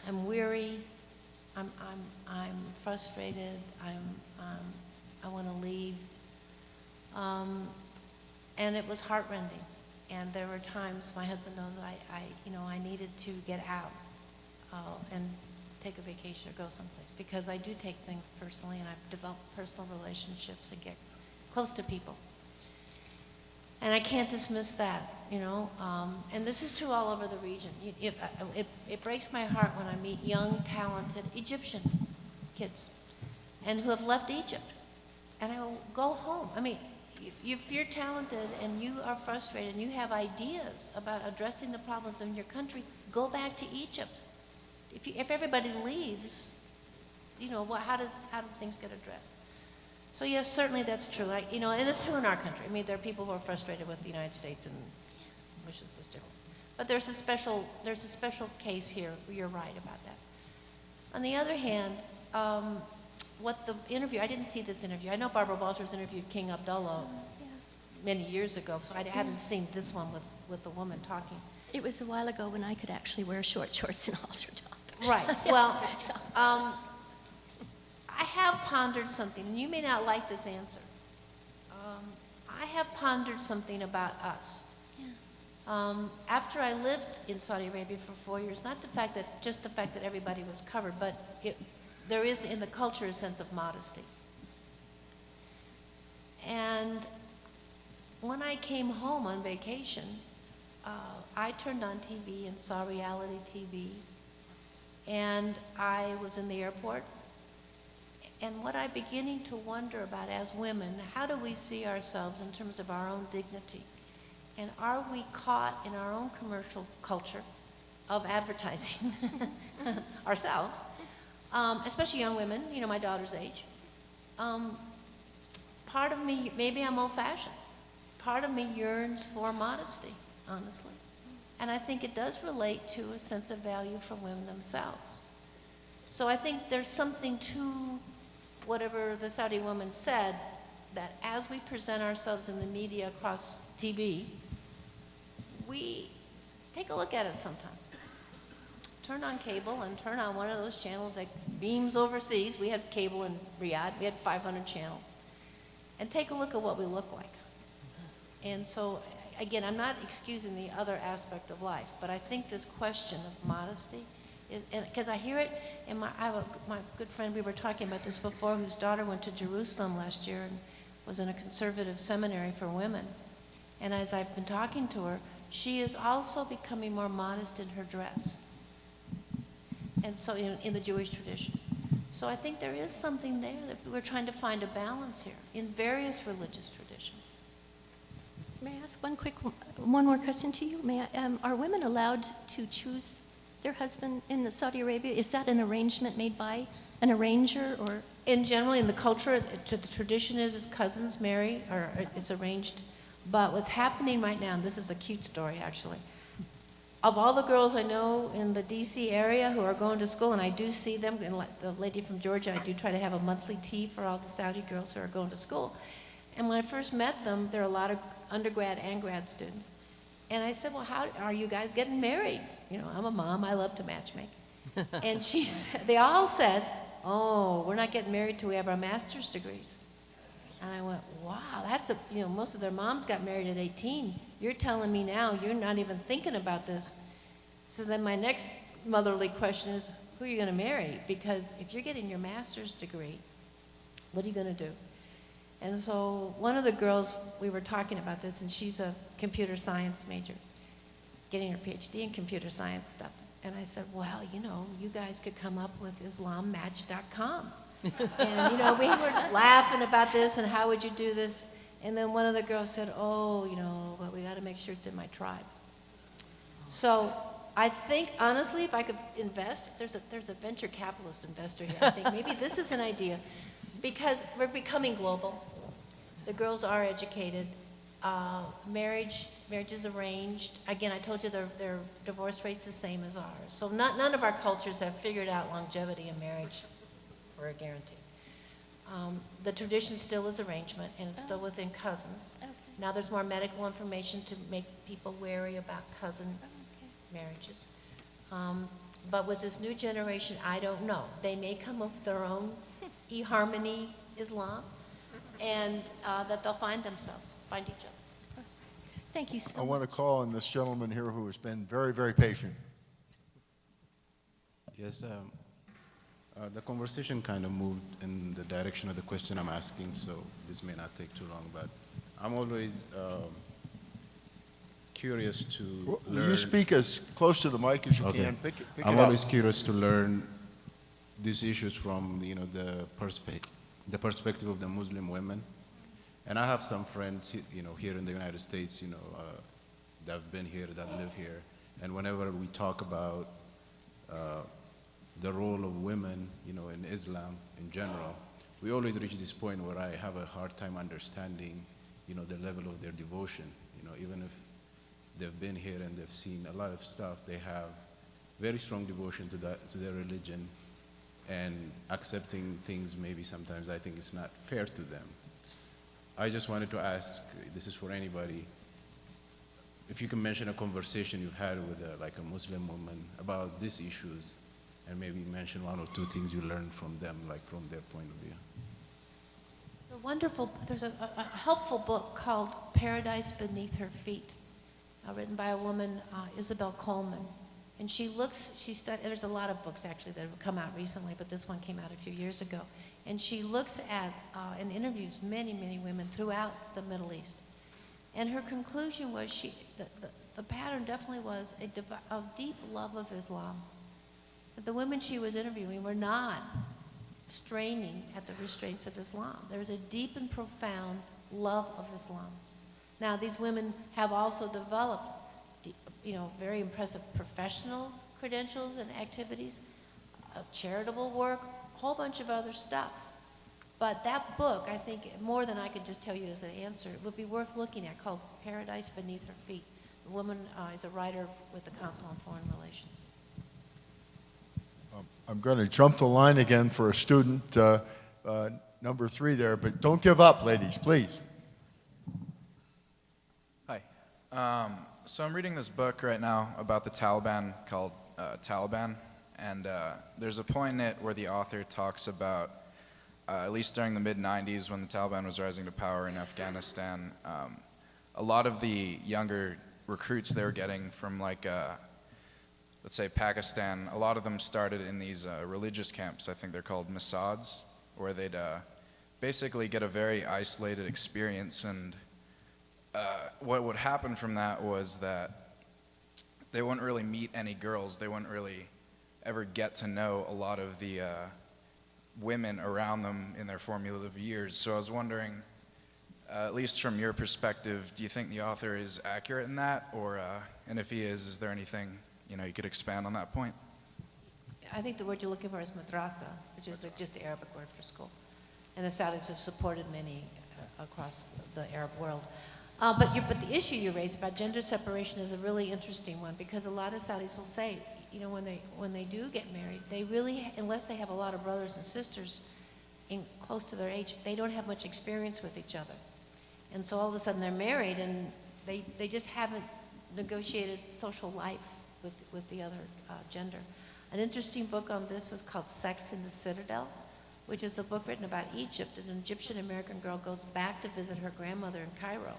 I'm weary, I'm frustrated, I want to leave, and it was heartrending. And there were times, my husband knows, I needed to get out and take a vacation or go someplace, because I do take things personally, and I've developed personal relationships and get close to people. And I can't dismiss that, and this is true all over the region. It breaks my heart when I meet young, talented Egyptian kids and who have left Egypt. And I will go home. I mean, if you're talented and you are frustrated and you have ideas about addressing the problems in your country, go back to Egypt. If everybody leaves, how do things get addressed? So yes, certainly that's true. And it's true in our country. I mean, there are people who are frustrated with the United States and wish it was different. But there's a special case here. You're right about that. On the other hand, what the interview, I didn't see this interview. I know Barbara Walters interviewed King Abdullah many years ago, so I hadn't seen this one with the woman talking. It was a while ago when I could actually wear short shorts and halter top. Right. Well, I have pondered something, and you may not like this answer. I have pondered something about us. Yeah. After I lived in Saudi Arabia for 4 years, not just the fact that everybody was covered, but there is in the culture a sense of modesty. And when I came home on vacation, I turned on TV and saw reality TV, and I was in the airport. And what I'm beginning to wonder about as women, how do we see ourselves in terms of our own dignity? And are we caught in our own commercial culture of advertising ourselves, especially young women, my daughter's age? Part of me, maybe I'm old-fashioned, part of me yearns for modesty, honestly. And I think it does relate to a sense of value for women themselves. So I think there's something to whatever the Saudi woman said, that as we present ourselves in the media across TV, we take a look at it sometime. Turn on cable and turn on one of those channels that beams overseas. We had cable in Riyadh. We had 500 channels. And take a look at what we look like. And so, again, I'm not excusing the other aspect of life, but I think this question of modesty, because I hear it, and my good friend, we were talking about this before, whose daughter went to Jerusalem last year and was in a conservative seminary for women. And as I've been talking to her, she is also becoming more modest in her dress. And so in the Jewish tradition. So I think there is something there that we're trying to find a balance here in various religious traditions. May I ask one more question to you? Are women allowed to choose their husband in Saudi Arabia? Is that an arrangement made by an arranger, or? In general, in the culture, the tradition is cousins marry, or it's arranged. But what's happening right now, and this is a cute story actually, of all the girls I know in the DC area who are going to school, and I do see them, and like the lady from Georgia, I do try to have a monthly tea for all the Saudi girls who are going to school. And when I first met them, there are a lot of undergrad and grad students. And I said, well, how are you guys getting married? I'm a mom, I love to matchmake. And they all said, oh, we're not getting married till we have our master's degrees. And I went, wow, most of their moms got married at 18. You're telling me now you're not even thinking about this. So then my next motherly question is, who are you going to marry? Because if you're getting your master's degree, what are you going to do? And so one of the girls, we were talking about this, and she's a computer science major, getting her PhD in computer science stuff. And I said, well, you know, you guys could come up with IslamMatch.com. And, you know, we were laughing about this and how would you do this? And then one of the girls said, oh, you know, but we got to make sure it's in my tribe. So I think, honestly, if I could invest, there's a venture capitalist investor here. I think maybe this is an idea because we're becoming global. The girls are educated. Marriage is arranged. Again, I told you their divorce rate's the same as ours. So none of our cultures have figured out longevity in marriage for a guarantee. The tradition still is arrangement, and it's still within cousins. Okay. Now there's more medical information to make people wary about cousin marriages. But with this new generation, I don't know. They may come up with their own eHarmony Islam, and that they'll find each other. Thank you so I much. want to call on this gentleman here who has been very, very patient. Yes, the conversation kind of moved in the direction of the question I'm asking, so this may not take too long, but I'm always curious to Will learn. you speak as close to the mic as you Okay. can? Pick it I'm up. always curious to learn these issues from, you know, the perspective of the Muslim women. And I have some friends, you know, here in the United States, you know, that have been here, that live here. And whenever we talk about the role of women, you know, in Islam in general, we always reach this point where I have a hard time understanding, you know, the level of their devotion. You know, even if they've been here and they've seen a lot of stuff, they have very strong devotion to their religion, and accepting things maybe sometimes I think it's not fair to them. I just wanted to ask, this is for anybody, if you can mention a conversation you've had with like a Muslim woman about these issues, and maybe mention one or two things you learned from them, like from their point of view. There's a helpful book called Paradise Beneath Her Feet, written by a woman, Isabel Coleman. And there's a lot of books actually that have come out recently, but this one came out a few years ago. And she looks at and interviews many, many women throughout the Middle East. And her conclusion was the pattern definitely was a deep love of Islam. That the women she was interviewing were not straining at the restraints of Islam. There was a deep and profound love of Islam. Now, these women have also developed, you know, very impressive professional credentials and activities, charitable work, a whole bunch of other stuff. But that book, I think, more than I could just tell you as an answer, it would be worth looking at, called Paradise Beneath Her Feet. The woman is a writer with the Council on Foreign Relations. I'm going to jump the line again for a student, number 3 there, but don't give up, ladies, please. Hi. So I'm reading this book right now about the Taliban called Taliban, and there's a point in it where the author talks about, at least during the mid-90s when the Taliban was rising to power in Afghanistan, a lot of the younger recruits they were getting from, like, let's say Pakistan, a lot of them started in these religious camps. I think they're called Masads, where they'd basically get a very isolated experience. And what would happen from that was that they wouldn't really meet any girls. They wouldn't really ever get to know a lot of the women around them in their formative years. So I was wondering, at least from your perspective, do you think the author is accurate in that? Or, and if he is there anything, you know, you could expand on that point? I think the word you're looking for is madrasa, which is just the Arabic word for school. And the Saudis have supported many across the Arab world. But the issue you raised about gender separation is a really interesting one, because a lot of Saudis will say, you know, when they do get married, they really, unless they have a lot of brothers and sisters close to their age, they don't have much experience with each other. And so all of a sudden they're married and they just haven't negotiated social life with the other gender. An interesting book on this is called Sex in the Citadel, which is a book written about Egypt. An Egyptian-American girl goes back to visit her grandmother in Cairo,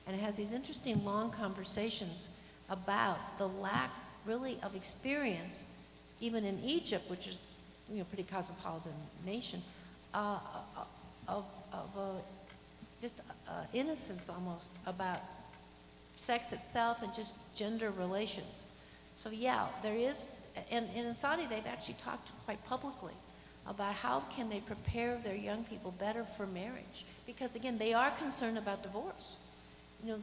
and it has these interesting long conversations about the lack, really, of experience, even in Egypt, which is, you know, pretty cosmopolitan nation, of just innocence almost about sex itself and just gender relations. So yeah, there is, and in Saudi they've actually talked quite publicly about how can they prepare their young people better for marriage. Because again, they are concerned about divorce. You know,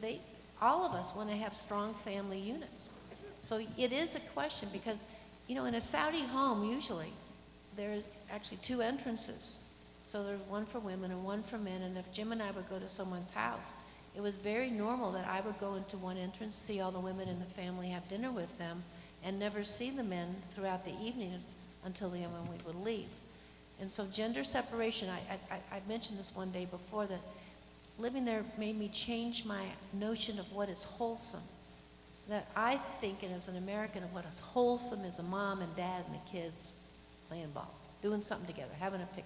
all of us want to have strong family units. So it is a question because, you know, in a Saudi home usually, there's actually 2 entrances. So there's one for women and one for men, and if Jim and I would go to someone's house, it was very normal that I would go into one entrance, see all the women in the family, have dinner with them, and never see the men throughout the evening until the end when we would leave. And so gender separation, I mentioned this one day before, that living there made me change my notion of what is wholesome. That I think, and as an American, of what is wholesome is a mom and dad and the kids playing ball, doing something together, having a picnic.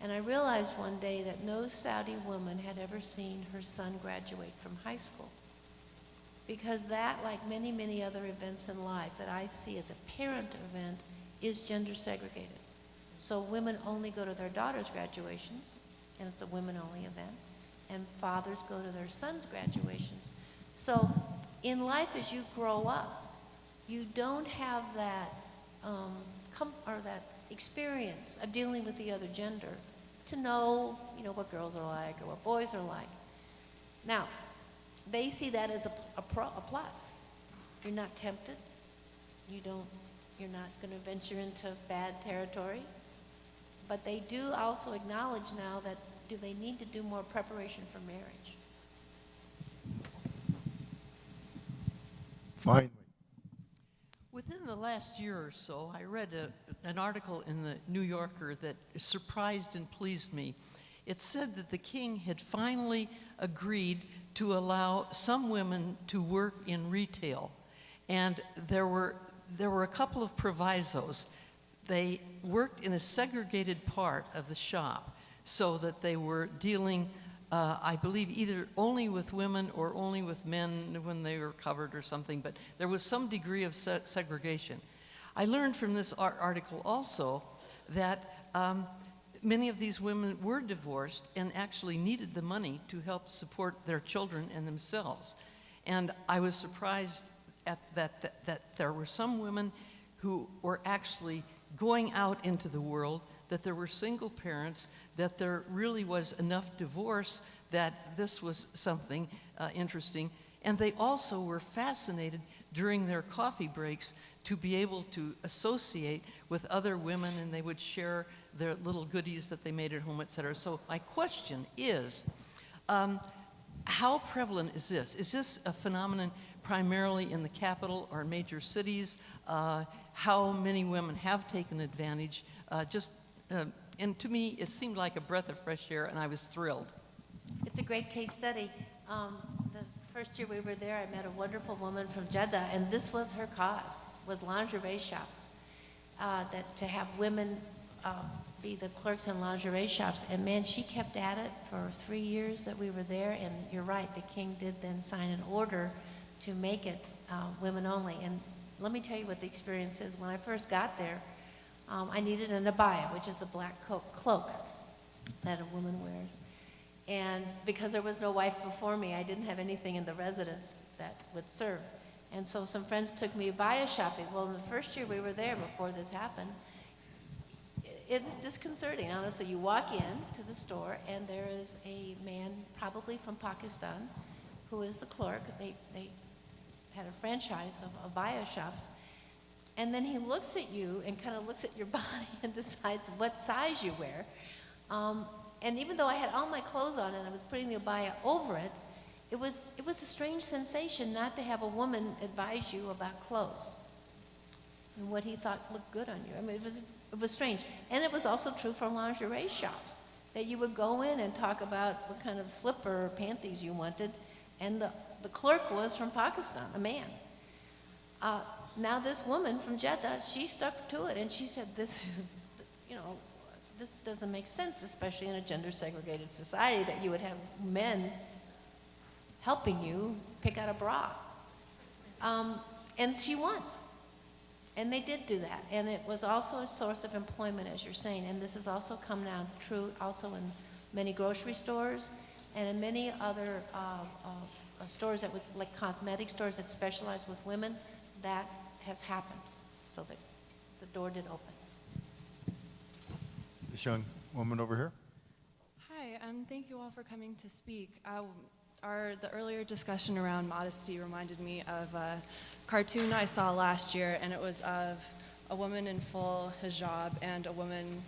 And I realized one day that no Saudi woman had ever seen her son graduate from high school. Because that, like many, many other events in life that I see as a parent event, is gender segregated. So women only go to their daughters' graduations, and it's a women-only event, and fathers go to their sons' graduations. So in life, as you grow up, you don't have that that experience of dealing with the other gender to know, you know, what girls are like or what boys are like. Now, they see that as a plus. You're not tempted. You're not going to venture into bad territory. But they do also acknowledge now that do they need to do more preparation for marriage? Finally. Within the last year or so, I read an article in the New Yorker that surprised and pleased me. It said that the king had finally agreed to allow some women to work in retail. And there were a couple of provisos. They worked in a segregated part of the shop so that they were dealing, I believe, either only with women or only with men when they were covered or something, but there was some degree of segregation. I learned from this article also that many of these women were divorced and actually needed the money to help support their children and themselves. And I was surprised at that there were some women who were actually going out into the world, that there were single parents, that there really was enough divorce that this was something interesting. And they also were fascinated during their coffee breaks to be able to associate with other women, and they would share their little goodies that they made at home, et cetera. So my question is, how prevalent is this? Is this a phenomenon primarily in the capital or major cities? How many women have taken advantage? And to me, it seemed like a breath of fresh air, and I was thrilled. It's a great case study. The first year we were there, I met a wonderful woman from Jeddah, and this was her cause, was lingerie shops. That to have women be the clerks in lingerie shops. And man, she kept at it for 3 years that we were there, and you're right, the king did then sign an order to make it women only. And let me tell you what the experience is. When I first got there, I needed an abaya, which is the black cloak that a woman wears. And because there was no wife before me, I didn't have anything in the residence that would serve. And so some friends took me abaya shopping. Well, in the first year we were there before this happened, it's disconcerting, honestly. You walk in to the store, and there is a man, probably from Pakistan, who is the clerk. They had a franchise of abaya shops. And then he looks at you and kind of looks at your body and decides what size you wear. And even though I had all my clothes on and I was putting the abaya over it, it was a strange sensation not to have a woman advise you about clothes and what he thought looked good on you. I mean, it was strange. And it was also true for lingerie shops, that you would go in and talk about what kind of slipper or panties you wanted, and the clerk was from Pakistan, a man. Now this woman from Jeddah, she stuck to it, and she said, this doesn't make sense, especially in a gender-segregated society, that you would have men helping you pick out a bra. And she won. And they did do that. And it was also a source of employment, as you're saying. And this has also come now true also in many grocery stores, and in many other stores that was like cosmetic stores that specialize with women. That has happened, so that the door did open. This young woman over here. Hi, thank you all for coming to speak. The earlier discussion around modesty reminded me of a cartoon I saw last year, and it was of a woman in full hijab and a woman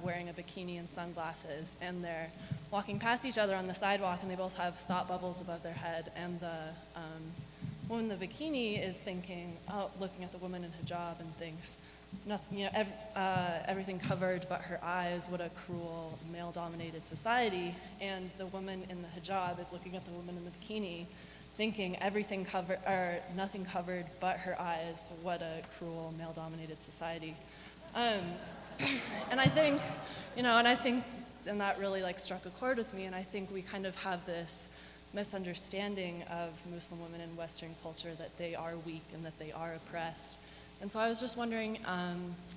wearing a bikini and sunglasses, and they're walking past each other on the sidewalk, and they both have thought bubbles above their head, and the woman in the bikini is thinking, looking at the woman in hijab and thinks, nothing, everything covered but her eyes, what a cruel male-dominated society. And the woman in the hijab is looking at the woman in the bikini, thinking everything covered, or nothing covered but her eyes, what a cruel male-dominated society. And I think, and that really struck a chord with me, and I think we kind of have this misunderstanding of Muslim women in Western culture, that they are weak and that they are oppressed. And so I was just wondering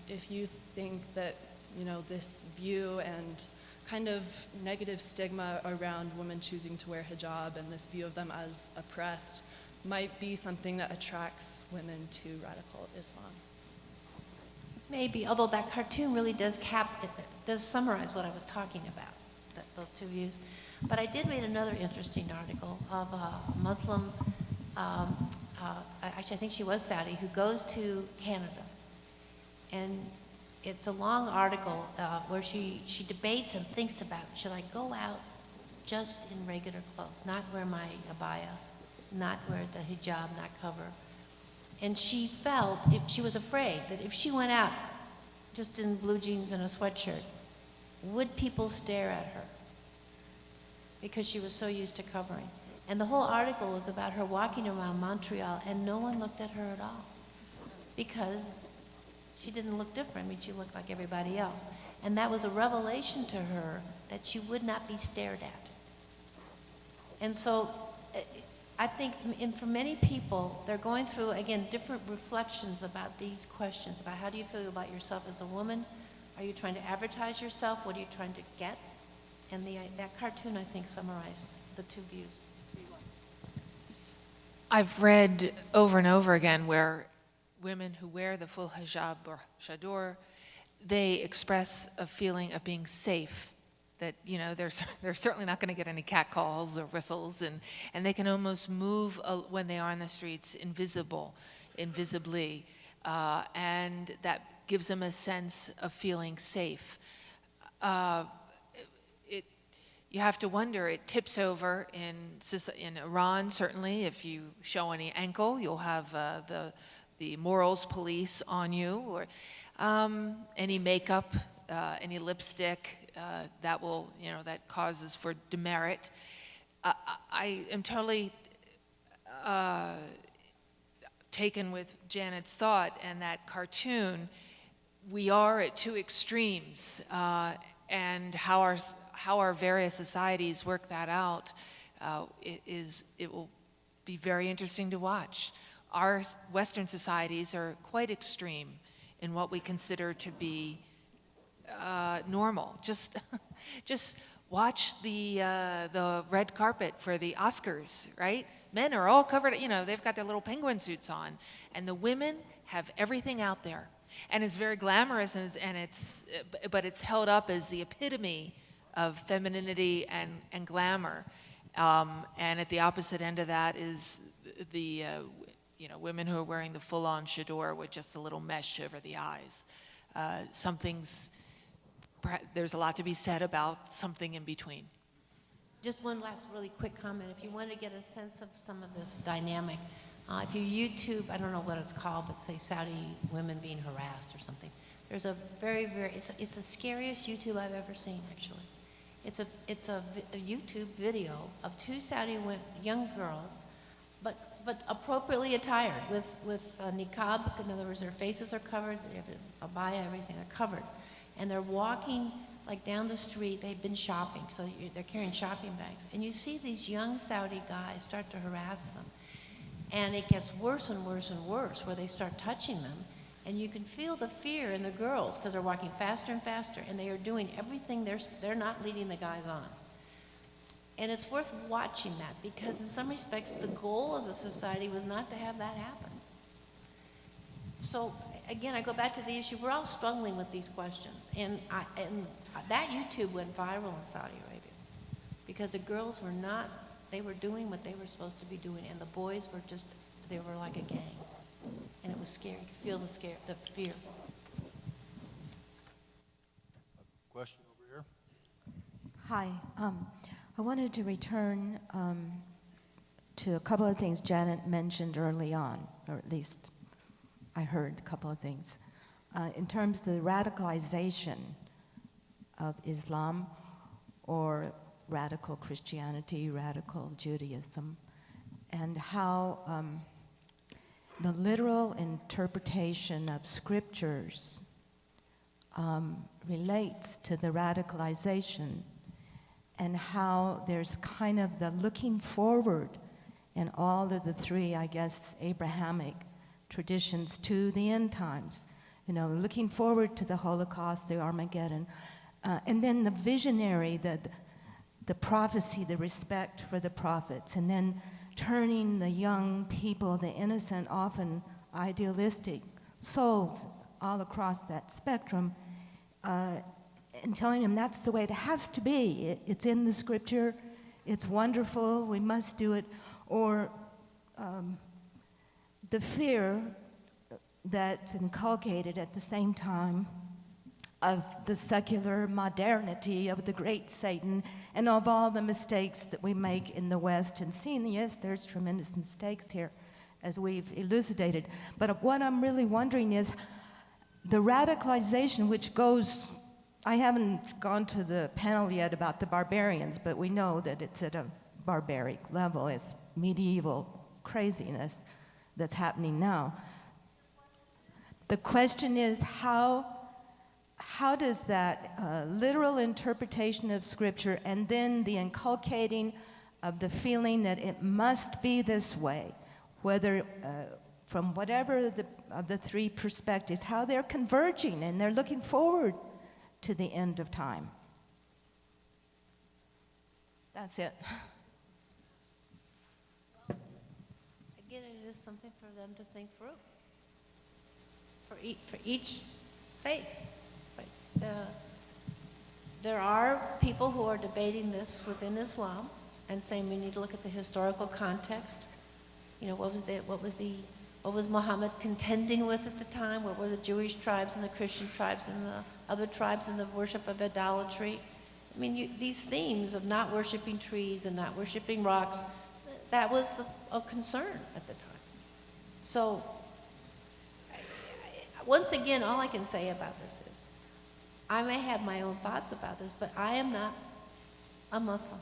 if you think that, this view and kind of negative stigma around women choosing to wear hijab and this view of them as oppressed might be something that attracts women to radical Islam. Maybe, although that cartoon really does summarize what I was talking about, those two views. But I did read another interesting article of a Muslim, actually I think she was Saudi, who goes to Canada. And it's a long article where she debates and thinks about, should I go out just in regular clothes, not wear my abaya, not wear the hijab, not cover. And she felt, she was afraid that if she went out just in blue jeans and a sweatshirt, would people stare at her? Because she was so used to covering. And the whole article was about her walking around Montreal and no one looked at her at all. Because she didn't look different. I mean, she looked like everybody else. And that was a revelation to her that she would not be stared at. And so I think for many people, they're going through, again, different reflections about these questions, about how do you feel about yourself as a woman? Are you trying to advertise yourself? What are you trying to get? And that cartoon, I think, summarized the two views. I've read over and over again where women who wear the full hijab or chador, they express a feeling of being safe, that they're certainly not going to get any catcalls or whistles, and they can almost move when they are in the streets invisibly, and that gives them a sense of feeling safe. You have to wonder, it tips over in Iran, certainly. If you show any ankle, you'll have the morals police on you, or any makeup, any lipstick, that will, that causes for demerit. I am totally taken with Janet's thought and that cartoon. We are at two extremes, and how our various societies work that out, it will be very interesting to watch. Our Western societies are quite extreme in what we consider to be normal. Just watch the red carpet for the Oscars, right? Men are all covered, they've got their little penguin suits on, and the women have everything out there. And it's very glamorous, but it's held up as the epitome of femininity and glamour. And at the opposite end of that is the women who are wearing the full-on chador with just a little mesh over the eyes. There's a lot to be said about something in between. Just one last really quick comment. If you want to get a sense of some of this dynamic, if you YouTube, I don't know what it's called, but say Saudi women being harassed or something. There's a it's the scariest YouTube I've ever seen, actually. It's a YouTube video of two Saudi young girls, but appropriately attired with a niqab. In other words, their faces are covered, they have a abaya, everything, they're covered. And they're walking down the street. They've been shopping, so they're carrying shopping bags. And you see these young Saudi guys start to harass them. And it gets worse and worse and worse, where they start touching them. And you can feel the fear in the girls because they're walking faster and faster, and they are doing everything they're not leading the guys on. And it's worth watching that because in some respects the goal of the society was not to have that happen. So again, I go back to the issue, we're all struggling with these questions. And that YouTube went viral in Saudi Arabia because the girls were not, they were doing what they were supposed to be doing, and the boys were just, they were like a gang. And it was scary. You could feel the fear. Question over here. Hi. I wanted to return to a couple of things Janet mentioned early on, or at least I heard a couple of things. In terms of the radicalization of Islam or radical Christianity, radical Judaism, and how the literal interpretation of scriptures relates to the radicalization, and how there's kind of the looking forward in all of the three, I guess, Abrahamic traditions to the end times. You know, looking forward to the Holocaust, the Armageddon, and then the visionary, the prophecy, the respect for the prophets, and then turning the young people, the innocent, often idealistic souls all across that spectrum, and telling them that's the way it has to be. It's in the scripture, it's wonderful, we must do it. Or the fear that's inculcated at the same time of the secular modernity of the great Satan and of all the mistakes that we make in the West. And seeing, yes, there's tremendous mistakes here, as we've elucidated. But what I'm really wondering is the radicalization which goes, I haven't gone to the panel yet about the barbarians, but we know that it's at a barbaric level. It's medieval craziness that's happening now. The question is how does that literal interpretation of Scripture and then the inculcating of the feeling that it must be this way, whether from whatever of the three perspectives, how they're converging and they're looking forward to the end of time. That's it. Again, it is something for them to think through. For each faith. There are people who are debating this within Islam and saying we need to look at the historical context. You know, what was Muhammad contending with at the time? What were the Jewish tribes and the Christian tribes and the other tribes in the worship of idolatry? I mean, these themes of not worshiping trees and not worshiping rocks, that was a concern at the time. So, once again, all I can say about this is, I may have my own thoughts about this, but I am not a Muslim.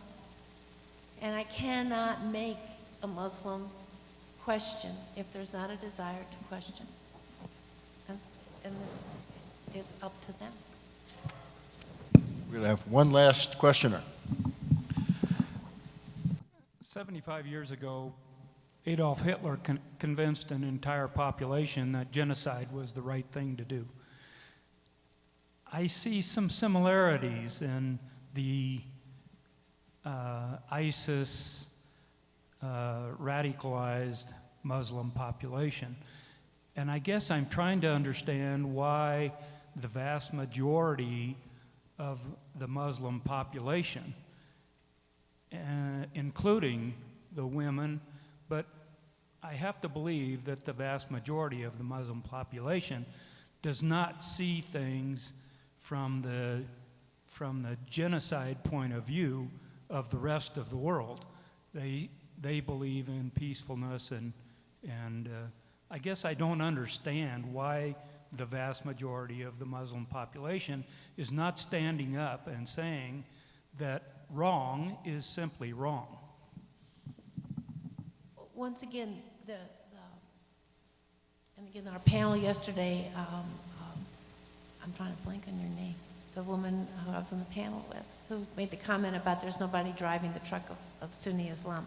And I cannot make a Muslim question if there's not a desire to question. And it's up to them. We'll have one last questioner. 75 years ago, Adolf Hitler convinced an entire population that genocide was the right thing to do. I see some similarities in the ISIS radicalized Muslim population. And I guess I'm trying to understand why the vast majority of the Muslim population, including the women, but I have to believe that the vast majority of the Muslim population does not see things from the genocide point of view of the rest of the world. They believe in peacefulness, and I guess I don't understand why the vast majority of the Muslim population is not standing up and saying that wrong is simply wrong. Once again, and again, our panel yesterday, I'm trying to blank on your name, the woman who I was on the panel with, who made the comment about there's nobody driving the truck of Sunni Islam.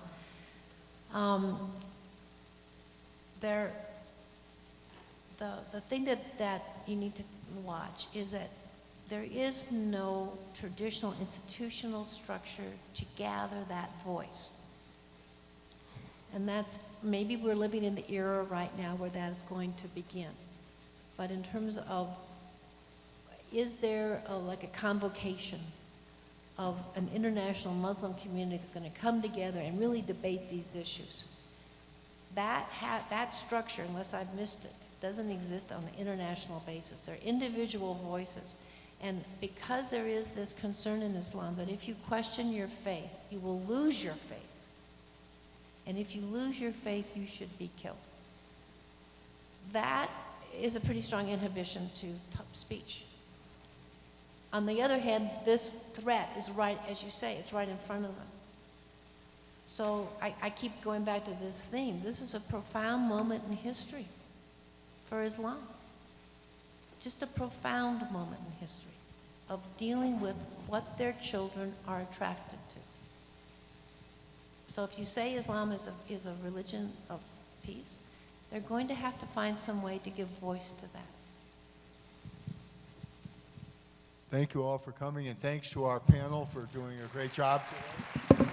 the thing that you need to watch is that there is no traditional institutional structure to gather that voice. And that's, maybe we're living in the era right now where that is going to begin. But in terms of, is there like a convocation of an international Muslim community that's going to come together and really debate these issues? That structure, unless I've missed it, doesn't exist on an international basis. They're individual voices. And because there is this concern in Islam that if you question your faith, you will lose your faith. And if you lose your faith, you should be killed. That is a pretty strong inhibition to speech. On the other hand, this threat is right, as you say, it's right in front of them. So I keep going back to this theme. This is a profound moment in history for Islam. Just a profound moment in history of dealing with what their children are attracted to. So if you say Islam is a religion of peace, they're going to have to find some way to give voice to that. Thank you all for coming, and thanks to our panel for doing a great job today.